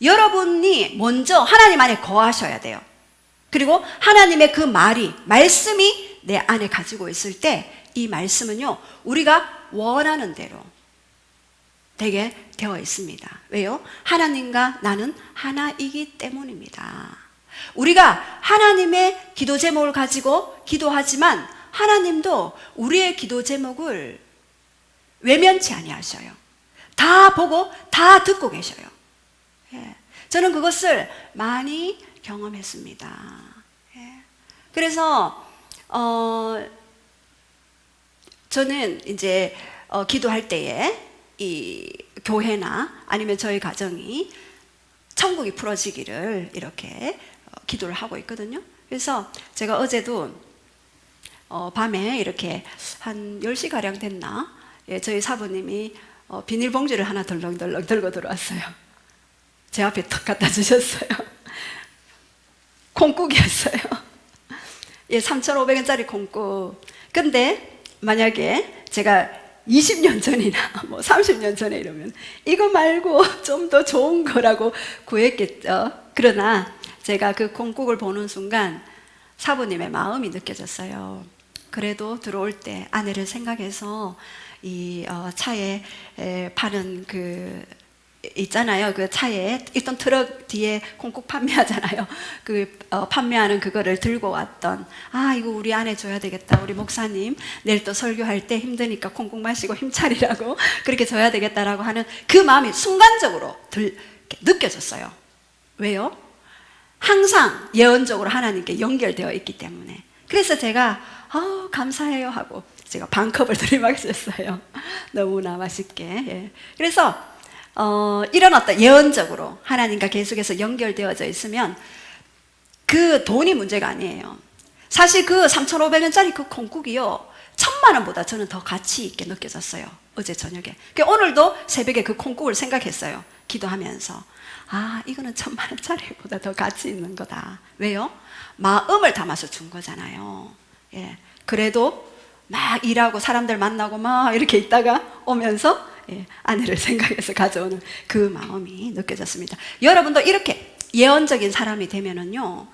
여러분이 먼저 하나님 안에 거하셔야 돼요. 그리고 하나님의 그 말씀이 내 안에 가지고 있을 때 이 말씀은요, 우리가 원하는 대로 되게 되어 있습니다. 왜요? 하나님과 나는 하나이기 때문입니다. 우리가 하나님의 기도 제목을 가지고 기도하지만 하나님도 우리의 기도 제목을 외면치 아니하셔요. 다 보고 다 듣고 계셔요. 예. 저는 그것을 많이 경험했습니다. 예. 그래서 저는 이제 기도할 때에 이 교회나 아니면 저희 가정이 천국이 풀어지기를 이렇게 기도를 하고 있거든요. 그래서 제가 어제도 밤에 이렇게 한 10시가량 됐나? 예, 저희 사부님이 비닐봉지를 하나 덜렁덜렁 들고 들어왔어요. 제 앞에 턱 갖다 주셨어요. 콩국이었어요. 예, 3,500원짜리 콩국. 근데 만약에 제가 20년 전이나 뭐 30년 전에 이러면 이거 말고 좀 더 좋은 거라고 구했겠죠. 그러나 제가 그 콩국을 보는 순간 사부님의 마음이 느껴졌어요. 그래도 들어올 때 아내를 생각해서 이 차에 파는 그 있잖아요. 그 차에 있던 트럭 뒤에 콩국 판매하잖아요. 그 판매하는 그거를 들고 왔던, 아, 이거 우리 아내 줘야 되겠다. 우리 목사님 내일 또 설교할 때 힘드니까 콩국 마시고 힘차리라고 그렇게 줘야 되겠다라고 하는 그 마음이 순간적으로 느껴졌어요. 왜요? 항상 예언적으로 하나님께 연결되어 있기 때문에. 그래서 제가 감사해요 하고 제가 반 컵을 들이마셨어요. 너무나 맛있게. 예. 그래서 이런 어떤 예언적으로 하나님과 계속해서 연결되어져 있으면 그 돈이 문제가 아니에요. 사실 그 3,500원짜리 그 콩국이요, 1,000만 원보다 저는 더 가치 있게 느껴졌어요. 어제 저녁에. 오늘도 새벽에 그 콩국을 생각했어요. 기도하면서. 아, 이거는 1,000만 원짜리보다 더 가치 있는 거다. 왜요? 마음을 담아서 준 거잖아요. 예. 그래도 막 일하고 사람들 만나고 막 이렇게 있다가 오면서 아내를 생각해서 가져오는 그 마음이 느껴졌습니다. 여러분도 이렇게 예언적인 사람이 되면은요,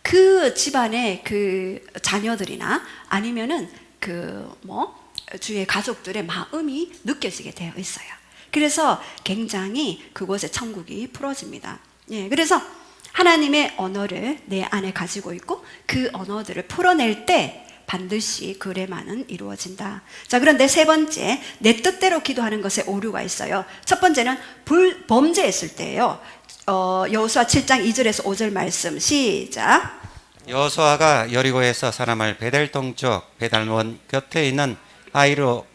그 집안의 그 자녀들이나 아니면은 주위의 가족들의 마음이 느껴지게 되어 있어요. 그래서 굉장히 그곳에 천국이 풀어집니다. 예, 그래서 하나님의 언어를 내 안에 가지고 있고 그 언어들을 풀어낼 때 반드시 그 레마는 이루어진다. 자, 그런데 세 번째, 내 뜻대로 기도하는 것에 오류가 있어요. 첫 번째는 범죄했을 때예요. 여호수아 7장 2절에서 5절 말씀 시작. 여호수아가 여리고에서 사람을 베델 동쪽 베달몬 곁에 있는 아이로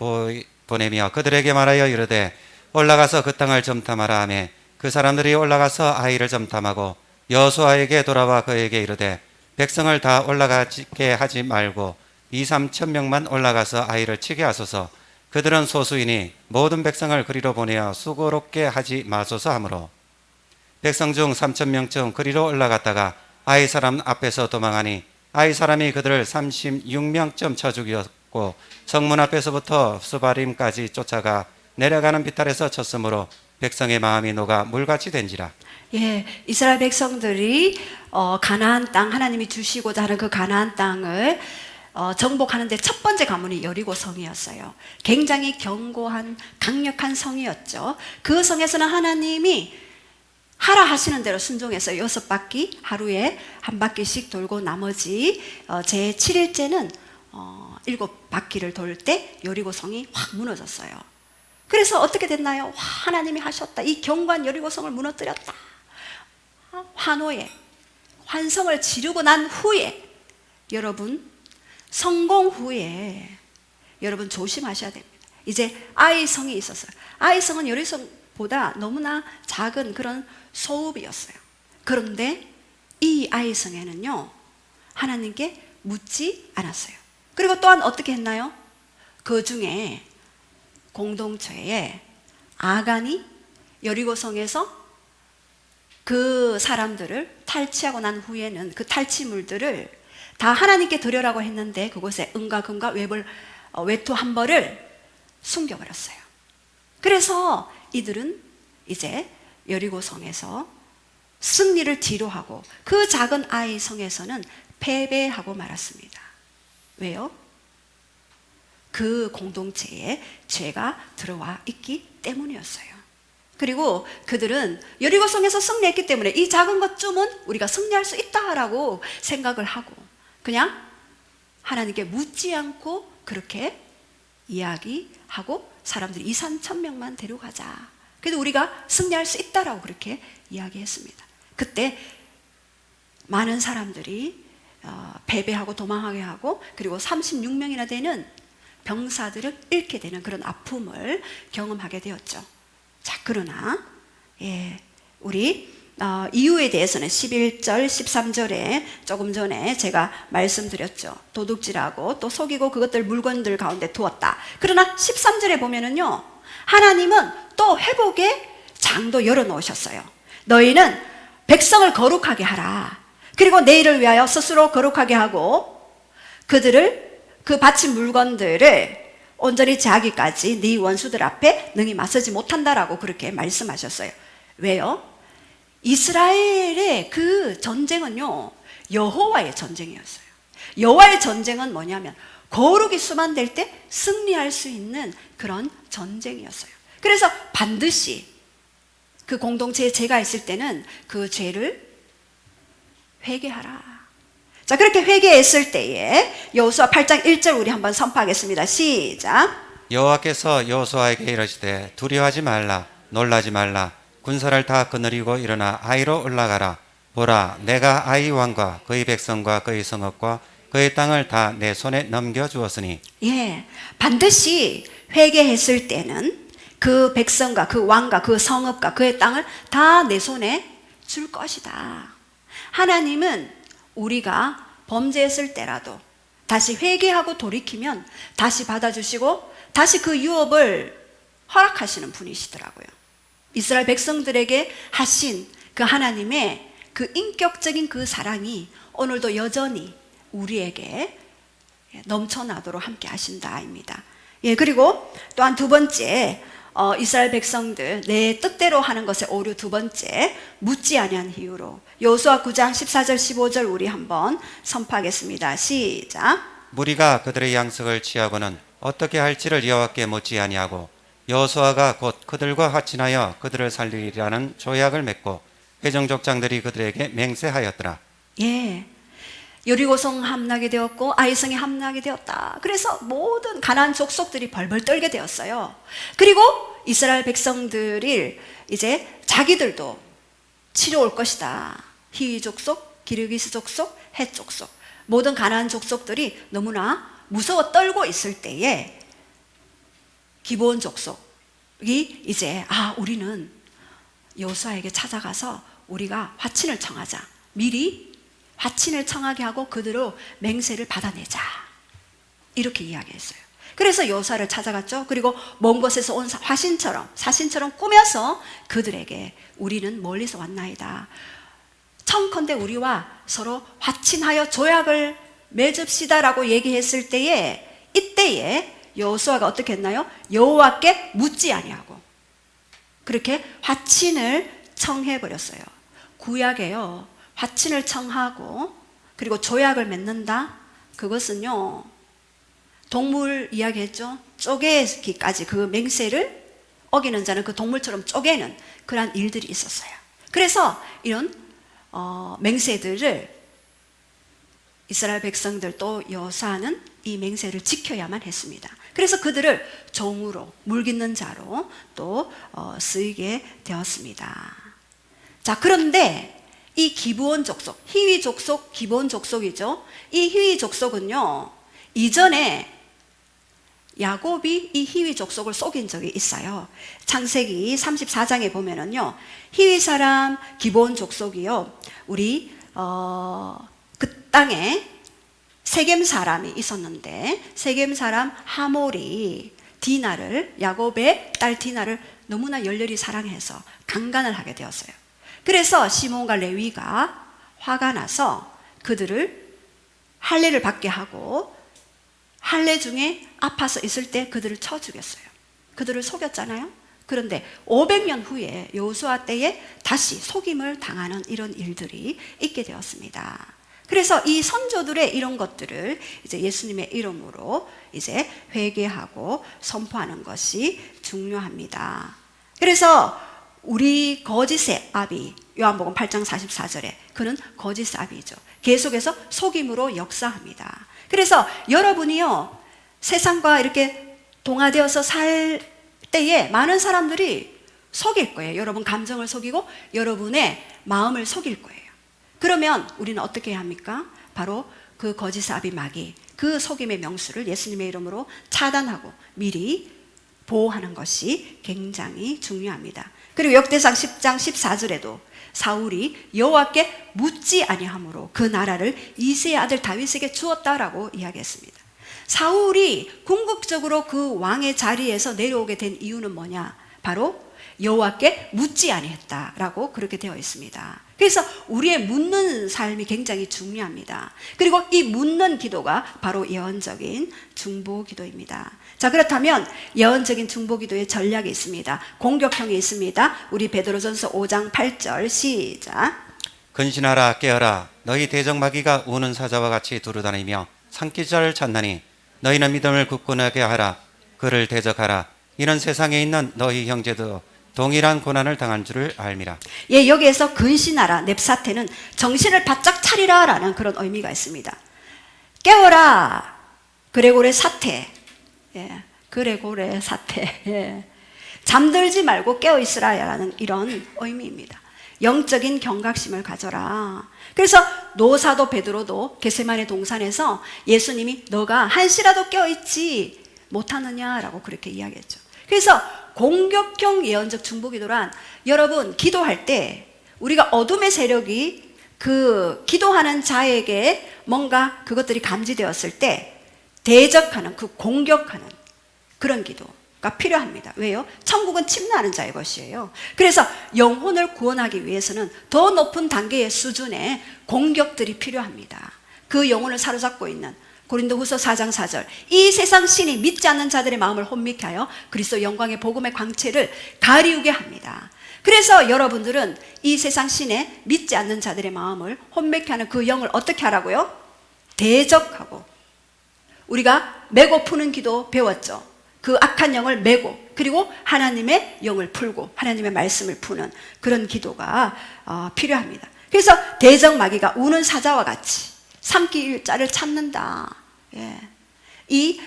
보내며 그들에게 말하여 이르되 올라가서 그 땅을 점탐하라 하매 그 사람들이 올라가서 아이를 점탐하고 여호수아에게 돌아와 그에게 이르되 백성을 다 올라가게 하지 말고 2-3천 명만 올라가서 아이를 치게 하소서. 그들은 소수이니 모든 백성을 그리로 보내어 수고롭게 하지 마소서 하므로 백성 중 3천 명쯤 그리로 올라갔다가 아이 사람 앞에서 도망하니 아이 사람이 그들을 36명쯤 쳐 죽였고 성문 앞에서부터 스바림까지 쫓아가 내려가는 비탈에서 쳤으므로 백성의 마음이 녹아 물같이 된지라. 예, 이스라엘 백성들이 가나안 땅, 하나님이 주시고자 하는 그 가나안 땅을 정복하는데 첫 번째 가문이 여리고 성이었어요. 굉장히 견고한 강력한 성이었죠. 그 성에서는 하나님이 하라 하시는 대로 순종해서 6바퀴, 하루에 한 바퀴씩 돌고 나머지 제 7일째는 7바퀴를 돌 때 여리고 성이 확 무너졌어요. 그래서 어떻게 됐나요? 와, 하나님이 하셨다. 이 견고한 여리고 성을 무너뜨렸다. 환호에 환성을 지르고 난 후에, 여러분 성공 후에 여러분 조심하셔야 됩니다. 이제 아이성이 있었어요. 아이성은 여리성보다 너무나 작은 그런 소읍이었어요. 그런데 이 아이성에는요, 하나님께 묻지 않았어요. 그리고 또한 어떻게 했나요? 그 중에 공동체에 아간이 여리고성에서 그 사람들을 탈취하고 난 후에는 그 탈취물들을 다 하나님께 드려라고 했는데 그곳에 은과 금과 외투 한 벌을 숨겨버렸어요. 그래서 이들은 이제 여리고성에서 승리를 뒤로하고 그 작은 아이 성에서는 패배하고 말았습니다. 왜요? 그 공동체에 죄가 들어와 있기 때문이었어요. 그리고 그들은 여리고성에서 승리했기 때문에 이 작은 것쯤은 우리가 승리할 수 있다라고 생각을 하고 그냥 하나님께 묻지 않고 그렇게 이야기하고 사람들이 2,000~3,000명만 데려가자. 그래도 우리가 승리할 수 있다라고 그렇게 이야기했습니다. 그때 많은 사람들이 패배하고 도망하게 하고 그리고 36명이나 되는 병사들을 잃게 되는 그런 아픔을 경험하게 되었죠. 자, 그러나 우리 이유에 대해서는 11절, 13절에 조금 전에 제가 말씀드렸죠. 도둑질하고 또 속이고 그것들 물건들 가운데 두었다. 그러나 13절에 보면은요, 하나님은 또 회복의 장도 열어놓으셨어요. 너희는 백성을 거룩하게 하라. 그리고 내일을 위하여 스스로 거룩하게 하고 그들을 그 바친 물건들을 온전히 자기까지 네 원수들 앞에 능히 맞서지 못한다라고 그렇게 말씀하셨어요. 왜요? 이스라엘의 그 전쟁은요, 여호와의 전쟁이었어요. 여호와의 전쟁은 뭐냐면 거룩이 수반될 때 승리할 수 있는 그런 전쟁이었어요. 그래서 반드시 그 공동체에 죄가 있을 때는 그 죄를 회개하라. 자, 그렇게 회개했을 때에 여호수아 8장 1절 우리 한번 선포하겠습니다. 시작. 여호와께서 여호수아에게 이르시되 두려워하지 말라 놀라지 말라 군사를 다 거느리고 일어나 아이로 올라가라. 보라 내가 아이 왕과 그의 백성과 그의 성읍과 그의 땅을 다 내 손에 넘겨주었으니. 반드시 회개했을 때는 그 백성과 그 왕과 그 성읍과 그의 땅을 다 내 손에 줄 것이다. 하나님은 우리가 범죄했을 때라도 다시 회개하고 돌이키면 다시 받아주시고 다시 그 유업을 허락하시는 분이시더라고요. 이스라엘 백성들에게 하신 그 하나님의 그 인격적인 그 사랑이 오늘도 여전히 우리에게 넘쳐나도록 함께 하신다입니다. 그리고 또한 두 번째, 이스라엘 백성들 내 뜻대로 하는 것의 오류 두 번째, 묻지 아니한 이유로 여호수아 9장 14절 15절 우리 한번 선포하겠습니다. 시작. 무리가 그들의 양석을 취하고는 어떻게 할지를 여호와께 묻지 아니하고 여호수아가 곧 그들과 화친하여 그들을 살리리라는 조약을 맺고 회정족장들이 그들에게 맹세하였더라. 여리고성 함락이 되었고 아이성이 함락이 되었다. 그래서 모든 가나안 족속들이 벌벌 떨게 되었어요. 그리고 이스라엘 백성들이 이제 자기들도 치러올 것이다. 히위 족속, 기르기스 족속, 헷 족속, 모든 가나안 족속들이 너무나 무서워 떨고 있을 때에 기브온 족속이 이제 우리는 여호수아에게 찾아가서 우리가 화친을 청하자. 미리 화친을 청하게 하고 그대로 맹세를 받아내자. 이렇게 이야기했어요. 그래서 여호수아를 찾아갔죠. 그리고 먼 곳에서 온 사신처럼 꾸며서 그들에게 우리는 멀리서 왔나이다. 청컨대 우리와 서로 화친하여 조약을 맺읍시다라고 얘기했을 때에 이때에 여호수아가 어떻게 했나요? 여호와께 묻지 아니하고 그렇게 화친을 청해버렸어요. 구약에요, 화친을 청하고 그리고 조약을 맺는다. 그것은요, 동물 이야기했죠. 쪼개기까지 그 맹세를 어기는 자는 그 동물처럼 쪼개는 그러한 일들이 있었어요. 그래서 이런 맹세들을 이스라엘 백성들 또 여호수아는 이 맹세를 지켜야만 했습니다. 그래서 그들을 종으로 물깃는 자로 또 쓰이게 되었습니다. 자, 그런데 이 기브온 족속, 히위 족속, 기브온 족속이죠. 이 히위 족속은요, 이전에 야곱이 이 히위 족속을 속인 적이 있어요. 창세기 34장에 보면은요, 히위 사람 기브온 족속이요, 우리 그 땅에 세겜 사람이 있었는데 세겜 사람 하몰이 디나를, 야곱의 딸 디나를 너무나 열렬히 사랑해서 강간을 하게 되었어요. 그래서 시몬과 레위가 화가 나서 그들을 할례를 받게 하고 할례 중에 아파서 있을 때 그들을 쳐 죽였어요. 그들을 속였잖아요. 그런데 500년 후에 여호수아 때에 다시 속임을 당하는 이런 일들이 있게 되었습니다. 그래서 이 선조들의 이런 것들을 이제 예수님의 이름으로 이제 회개하고 선포하는 것이 중요합니다. 그래서 우리 거짓의 아비, 요한복음 8장 44절에 그는 거짓의 아비죠. 계속해서 속임으로 역사합니다. 그래서 여러분이요, 세상과 이렇게 동화되어서 살 때에 많은 사람들이 속일 거예요. 여러분 감정을 속이고 여러분의 마음을 속일 거예요. 그러면 우리는 어떻게 해야 합니까? 바로 그 거짓의 아비 마귀, 그 속임의 명수를 예수님의 이름으로 차단하고 미리 보호하는 것이 굉장히 중요합니다. 그리고 역대상 10장 14절에도 사울이 여호와께 묻지 아니함으로 그 나라를 이새의 아들 다윗에게 주었다라고 이야기했습니다. 사울이 궁극적으로 그 왕의 자리에서 내려오게 된 이유는 뭐냐? 바로 여호와께 묻지 아니했다라고 그렇게 되어 있습니다. 그래서 우리의 묻는 삶이 굉장히 중요합니다. 그리고 이 묻는 기도가 바로 예언적인 중보기도입니다. 자, 그렇다면 예언적인 중보기도의 전략이 있습니다. 공격형이 있습니다. 우리 베드로전서 5장 8절 시작. 근신하라 깨어라 너희 대적마귀가 우는 사자와 같이 두루다니며 산기자를 찾나니 너희는 믿음을 굳건하게 하라. 그를 대적하라. 이는 세상에 있는 너희 형제도 동일한 고난을 당한 줄을 알미라. 예, 여기에서 근신하라 넵사테는 정신을 바짝 차리라 라는 그런 의미가 있습니다. 깨어라 그레고레 사태, 예, 그레고레 사태, 예. 잠들지 말고 깨어있으라 라는 이런 의미입니다. 영적인 경각심을 가져라. 그래서 노사도 베드로도 겟세마네 동산에서 예수님이 너가 한시라도 깨어있지 못하느냐라고 그렇게 이야기했죠. 그래서 공격형 예언적 중보기도란 여러분 기도할 때 우리가 어둠의 세력이 그 기도하는 자에게 뭔가 그것들이 감지되었을 때 대적하는 그 공격하는 그런 기도가 필요합니다. 왜요? 천국은 침노하는 자의 것이에요. 그래서 영혼을 구원하기 위해서는 더 높은 단계의 수준의 공격들이 필요합니다. 그 영혼을 사로잡고 있는 고린도후서 4장 4절 이 세상 신이 믿지 않는 자들의 마음을 혼미케 하여 그리스도 영광의 복음의 광채를 가리우게 합니다. 그래서 여러분들은 이 세상 신에 믿지 않는 자들의 마음을 혼미케 하는 그 영을 어떻게 하라고요? 대적하고 우리가 메고 푸는 기도 배웠죠. 그 악한 영을 메고 그리고 하나님의 영을 풀고 하나님의 말씀을 푸는 그런 기도가 필요합니다. 그래서 대적 마귀가 우는 사자와 같이 삼킬자를 찾는다. 예. 이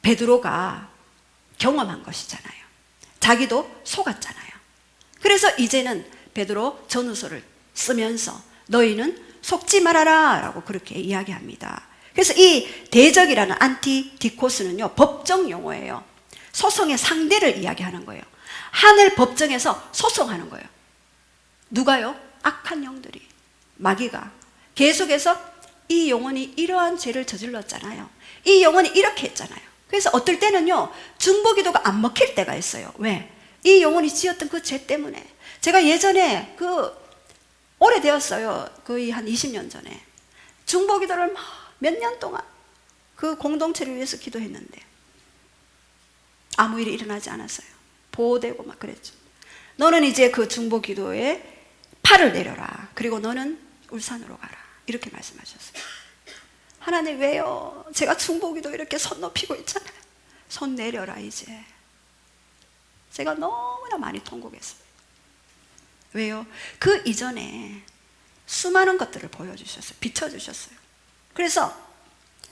베드로가 경험한 것이잖아요. 자기도 속았잖아요. 그래서 이제는 베드로 전후서를 쓰면서 너희는 속지 말아라 라고 그렇게 이야기합니다. 그래서 이 대적이라는 안티디코스는요 법정 용어예요. 소송의 상대를 이야기하는 거예요. 하늘 법정에서 소송하는 거예요. 누가요? 악한 영들이, 마귀가 계속해서 이 영혼이 이러한 죄를 저질렀잖아요. 이 영혼이 이렇게 했잖아요. 그래서 어떨 때는요 중보기도가 안 먹힐 때가 있어요. 왜? 이 영혼이 지었던 그 죄 때문에. 제가 예전에 오래되었어요. 거의 한 20년 전에 중보기도를 몇 년 동안 그 공동체를 위해서 기도했는데 아무 일이 일어나지 않았어요. 보호되고 막 그랬죠. 너는 이제 그 중보기도에 팔을 내려라. 그리고 너는 울산으로 가라. 이렇게 말씀하셨어요. 하나님 왜요? 제가 중보기도 이렇게 손 높이고 있잖아요. 손 내려라 이제. 제가 너무나 많이 통곡했어요. 왜요? 그 이전에 수많은 것들을 보여주셨어요. 비춰주셨어요. 그래서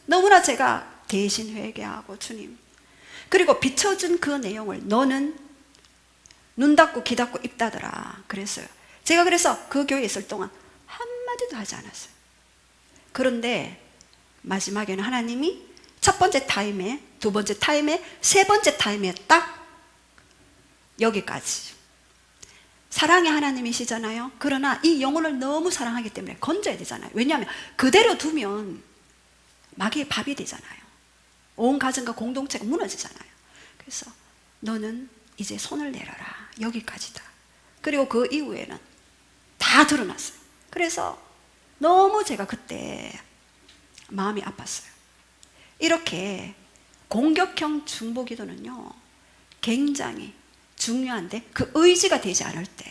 너무나 제가 대신 회개하고 주님 그리고 비춰준 그 내용을 너는 눈 닫고 귀 닫고 입 닫으라 그랬어요. 제가 그래서 그 교회에 있을 동안 한마디도 하지 않았어요. 그런데 마지막에는 하나님이 첫 번째 타임에, 두 번째 타임에, 세 번째 타임에 딱 여기까지. 사랑의 하나님이시잖아요. 그러나 이 영혼을 너무 사랑하기 때문에 건져야 되잖아요. 왜냐하면 그대로 두면 마귀의 밥이 되잖아요. 온 가정과 공동체가 무너지잖아요. 그래서 너는 이제 손을 내려라. 여기까지다. 그리고 그 이후에는 다 드러났어요. 그래서 너무 제가 그때 마음이 아팠어요. 이렇게 공격형 중보기도는요, 굉장히 중요한데 그 의지가 되지 않을 때,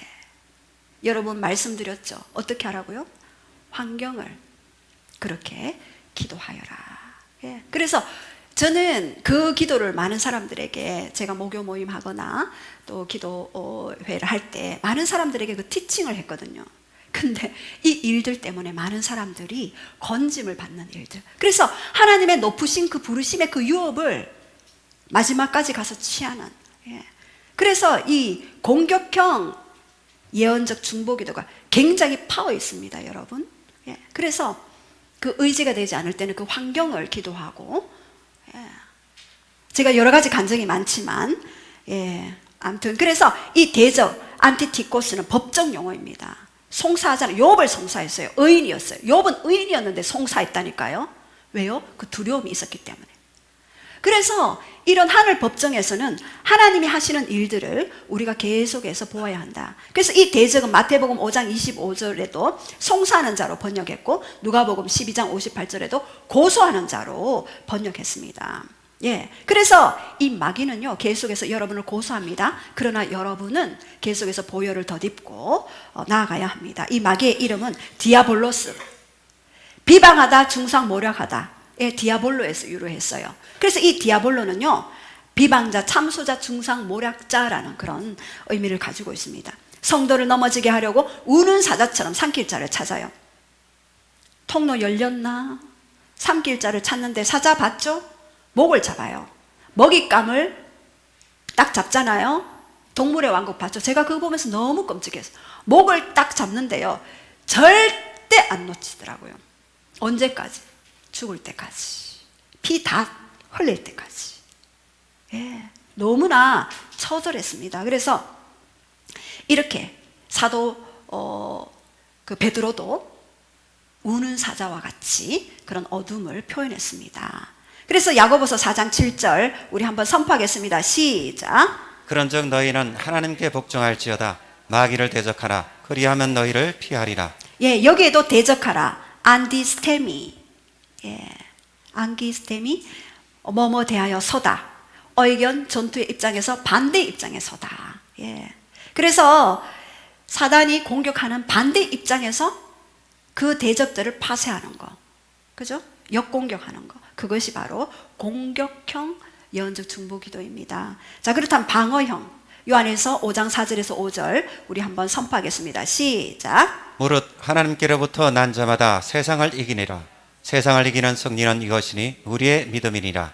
여러분 말씀드렸죠. 어떻게 하라고요? 환경을 그렇게 기도하여라. 예. 그래서 저는 그 기도를 많은 사람들에게, 제가 목요 모임 하거나 또 기도회를 할 때 많은 사람들에게 그 티칭을 했거든요. 근데 이 일들 때문에 많은 사람들이 건짐을 받는 일들, 그래서 하나님의 높으신 그 부르심의 그 유업을 마지막까지 가서 취하는, 예. 그래서 이 공격형 예언적 중보기도가 굉장히 파워 있습니다, 여러분. 예. 그래서 그 의지가 되지 않을 때는 그 환경을 기도하고, 예. 제가 여러 가지 간증이 많지만, 예. 아무튼 그래서 이 대적 안티티코스는 법적 용어입니다. 송사하잖아요. 욥을 송사했어요. 의인이었어요. 욥은 의인이었는데 송사했다니까요. 왜요? 그 두려움이 있었기 때문에. 그래서 이런 하늘 법정에서는 하나님이 하시는 일들을 우리가 계속해서 보아야 한다. 그래서 이 대적은 마태복음 5장 25절에도 송사하는 자로 번역했고, 누가복음 12장 58절에도 고소하는 자로 번역했습니다. 예. 그래서 이 마귀는요, 계속해서 여러분을 고소합니다. 그러나 여러분은 계속해서 보혈을 덧입고 나아가야 합니다. 이 마귀의 이름은 디아볼로스. 비방하다, 중상모략하다. 예, 디아볼로에서 유래했어요. 그래서 이 디아볼로는요, 비방자, 참소자, 중상모략자라는 그런 의미를 가지고 있습니다. 성도를 넘어지게 하려고 우는 사자처럼 삼킬 자를 찾아요. 통로 열렸나? 삼킬 자를 찾는데 사자 봤죠? 목을 잡아요. 먹잇감을 딱 잡잖아요. 동물의 왕국 봤죠? 제가 그거 보면서 너무 끔찍했어요. 목을 딱 잡는데요, 절대 안 놓치더라고요. 언제까지? 죽을 때까지. 피 다 흘릴 때까지. 예, 너무나 처절했습니다. 그래서 이렇게 사도 그 베드로도 우는 사자와 같이 그런 어둠을 표현했습니다. 그래서 야고보서 4장 7절 우리 한번 선포하겠습니다. 시작. 그런즉 너희는 하나님께 복종할지어다. 마귀를 대적하라. 그리하면 너희를 피하리라. 예, 여기에도 대적하라. 안디스테미. 예, 안기스테미. 뭐뭐 대하여 서다. 의견 전투의 입장에서 반대 입장에 서다. 예. 그래서 사단이 공격하는 반대 입장에서 그 대적들을 파쇄하는 거. 그죠? 역공격하는 거. 그것이 바로 공격형 예언적 중보기도입니다. 자, 그렇다면 방어형. 요한에서 5장 4절에서 5절 우리 한번 선포하겠습니다. 시작. 무릇 하나님께로부터 난 자마다 세상을 이기니라. 세상을 이기는 승리는 이것이니 우리의 믿음이니라.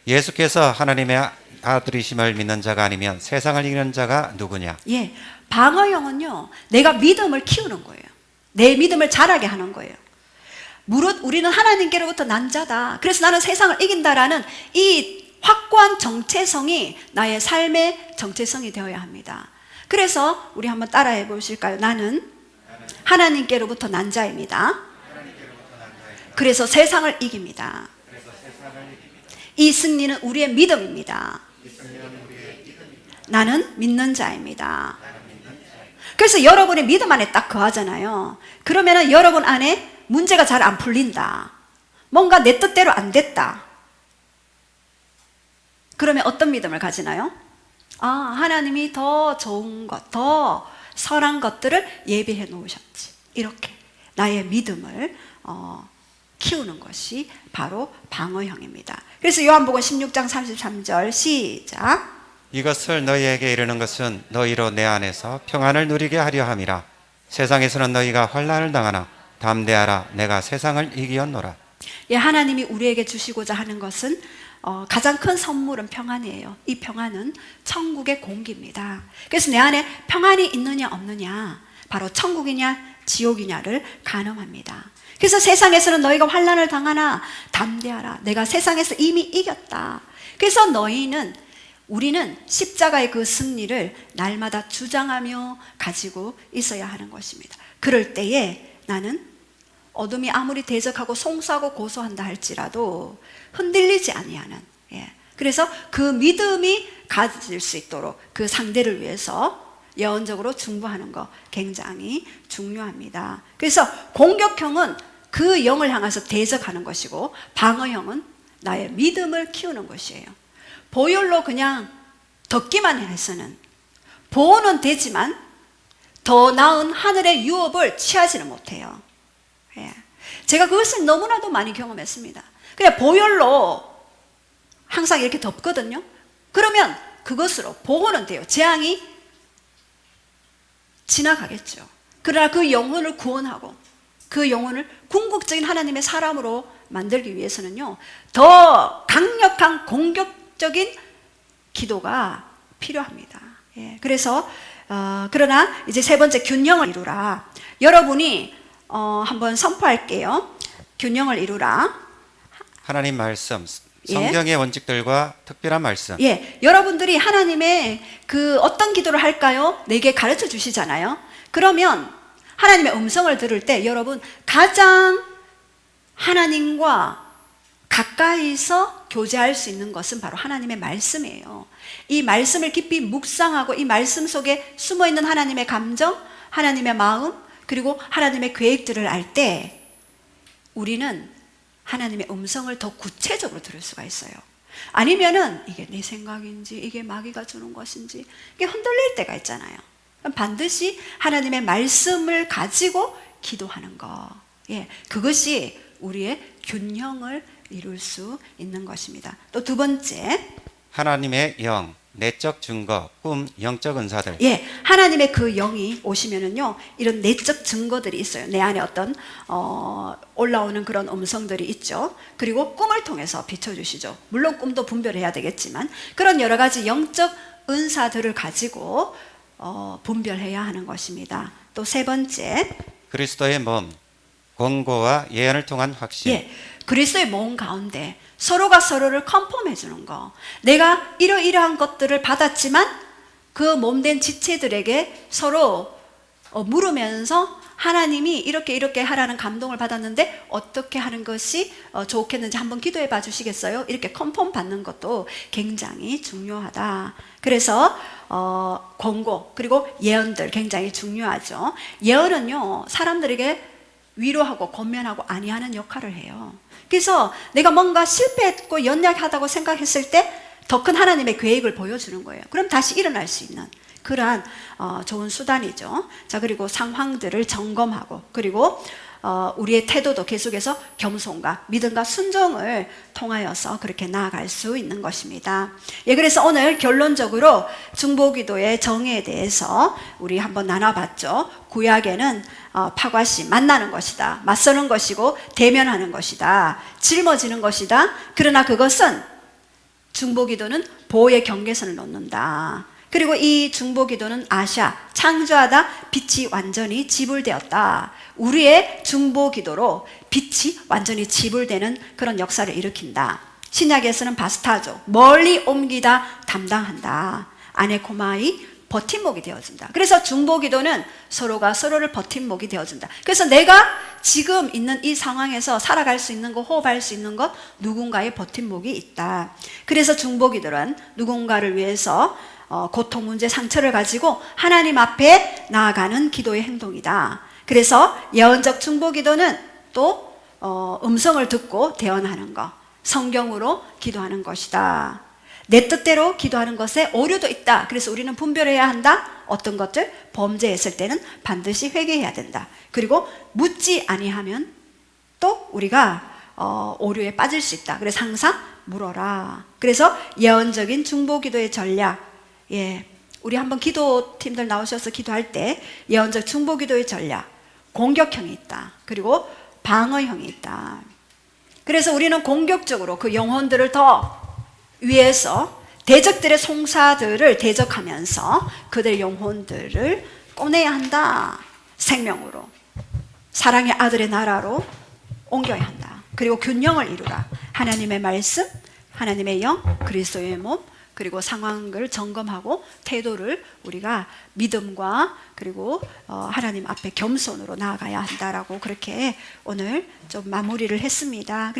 예수께서 하나님의 아들이심을 믿는 자가 아니면 세상을 이기는 자가 누구냐? 예, 방어형은요, 내가 믿음을 키우는 거예요. 내 믿음을 자라게 하는 거예요. 무릇 우리는 하나님께로부터 난 자다. 그래서 나는 세상을 이긴다라는 이 확고한 정체성이 나의 삶의 정체성이 되어야 합니다. 그래서 우리 한번 따라해 보실까요? 나는 하나님께로부터 난 자입니다. 그래서 세상을 이깁니다. 이 승리는 우리의 믿음입니다. 나는 믿는 자입니다. 그래서 여러분의 믿음 안에 딱 거하잖아요. 그러면은 여러분 안에 문제가 잘 안 풀린다. 뭔가 내 뜻대로 안 됐다. 그러면 어떤 믿음을 가지나요? 아, 하나님이 더 좋은 것, 더 선한 것들을 예비해 놓으셨지. 이렇게 나의 믿음을 키우는 것이 바로 방어형입니다. 그래서 요한복음 16장 33절 시작. 이것을 너희에게 이르는 것은 너희로 내 안에서 평안을 누리게 하려 함이라. 세상에서는 너희가 환난을 당하나 담대하라. 내가 세상을 이기었노라. 예, 하나님이 우리에게 주시고자 하는 것은 가장 큰 선물은 평안이에요. 이 평안은 천국의 공기입니다. 그래서 내 안에 평안이 있느냐 없느냐, 바로 천국이냐 지옥이냐를 가늠합니다. 그래서 세상에서는 너희가 환난을 당하나 담대하라. 내가 세상에서 이미 이겼다. 그래서 우리는 십자가의 그 승리를 날마다 주장하며 가지고 있어야 하는 것입니다. 그럴 때에 나는 어둠이 아무리 대적하고 송사하고 고소한다 할지라도 흔들리지 아니하는, 예, 그래서 그 믿음이 가질 수 있도록 그 상대를 위해서 예언적으로 중보하는 거 굉장히 중요합니다. 그래서 공격형은 그 영을 향해서 대적하는 것이고, 방어형은 나의 믿음을 키우는 것이에요. 보혈로 그냥 덮기만 해서는, 보호는 되지만 더 나은 하늘의 유업을 취하지는 못해요. 예. 제가 그것을 너무나도 많이 경험했습니다. 그냥 보혈로 항상 이렇게 덮거든요. 그러면 그것으로 보호는 돼요. 재앙이 지나가겠죠. 그러나 그 영혼을 구원하고 그 영혼을 궁극적인 하나님의 사람으로 만들기 위해서는요, 더 강력한 공격적인 기도가 필요합니다. 예, 그래서 그러나 이제 세 번째, 균형을 이루라. 여러분이 한번 선포할게요. 균형을 이루라. 하나님 말씀, 성경의 원칙들과 특별한 말씀. 예, 여러분들이 하나님의 그 어떤 기도를 할까요? 내게 가르쳐 주시잖아요. 그러면 하나님의 음성을 들을 때 여러분 가장 하나님과 가까이서 교제할 수 있는 것은 바로 하나님의 말씀이에요. 이 말씀을 깊이 묵상하고 이 말씀 속에 숨어있는 하나님의 감정, 하나님의 마음, 그리고 하나님의 계획들을 알 때 우리는 하나님의 음성을 더 구체적으로 들을 수가 있어요. 아니면은 이게 내 생각인지 이게 마귀가 주는 것인지 이게 흔들릴 때가 있잖아요. 반드시 하나님의 말씀을 가지고 기도하는 거, 예, 그것이 우리의 균형을 이룰 수 있는 것입니다. 또 두 번째, 하나님의 영, 내적 증거, 꿈, 영적 은사들. 예, 하나님의 그 영이 오시면은요, 이런 내적 증거들이 있어요. 내 안에 어떤 올라오는 그런 음성들이 있죠. 그리고 꿈을 통해서 비춰주시죠. 물론 꿈도 분별해야 되겠지만 그런 여러 가지 영적 은사들을 가지고 분별해야 하는 것입니다. 또 세 번째, 그리스도의 몸, 권고와 예언을 통한 확신. 예, 그리스도의 몸 가운데 서로가 서로를 컨펌해 주는 거. 내가 이러이러한 것들을 받았지만 그 몸된 지체들에게 서로 물으면서 하나님이 이렇게 이렇게 하라는 감동을 받았는데 어떻게 하는 것이 좋겠는지 한번 기도해 봐 주시겠어요? 이렇게 컨펌 받는 것도 굉장히 중요하다. 그래서 권고 그리고 예언들 굉장히 중요하죠. 예언은요, 사람들에게 위로하고 권면하고 안위하는 역할을 해요. 그래서 내가 뭔가 실패했고 연약하다고 생각했을 때 더 큰 하나님의 계획을 보여주는 거예요. 그럼 다시 일어날 수 있는 그러한 좋은 수단이죠. 자, 그리고 상황들을 점검하고, 그리고 우리의 태도도 계속해서 겸손과 믿음과 순종을 통하여서 그렇게 나아갈 수 있는 것입니다. 예, 그래서 오늘 결론적으로 중보기도의 정의에 대해서 우리 한번 나눠봤죠. 구약에는 파과시, 만나는 것이다, 맞서는 것이고 대면하는 것이다, 짊어지는 것이다. 그러나 그것은 중보기도는 보호의 경계선을 놓는다. 그리고 이 중보기도는 아샤, 창조하다 빛이 완전히 지불되었다. 우리의 중보기도로 빛이 완전히 지불되는 그런 역사를 일으킨다. 신약에서는 바스타조, 멀리 옮기다 담당한다. 아네코마이, 버팀목이 되어준다. 그래서 중보기도는 서로가 서로를 버팀목이 되어준다. 그래서 내가 지금 있는 이 상황에서 살아갈 수 있는 것, 호흡할 수 있는 것, 누군가의 버팀목이 있다. 그래서 중보기도는 누군가를 위해서 고통, 문제, 상처를 가지고 하나님 앞에 나아가는 기도의 행동이다. 그래서 예언적 중보기도는 또 음성을 듣고 대언하는 것, 성경으로 기도하는 것이다. 내 뜻대로 기도하는 것에 오류도 있다. 그래서 우리는 분별해야 한다. 어떤 것들 범죄했을 때는 반드시 회개해야 된다. 그리고 묻지 아니하면 또 우리가 오류에 빠질 수 있다. 그래서 항상 물어라. 그래서 예언적인 중보기도의 전략, 예, 우리 한번 기도팀들 나오셔서 기도할 때 예언적 중보기도의 전략, 공격형이 있다. 그리고 방어형이 있다. 그래서 우리는 공격적으로 그 영혼들을 더 위에서 대적들의 송사들을 대적하면서 그들의 영혼들을 꺼내야 한다. 생명으로, 사랑의 아들의 나라로 옮겨야 한다. 그리고 균형을 이루라. 하나님의 말씀, 하나님의 영, 그리스도의 몸, 그리고 상황을 점검하고 태도를 우리가 믿음과 그리고 하나님 앞에 겸손으로 나아가야 한다라고 그렇게 오늘 좀 마무리를 했습니다.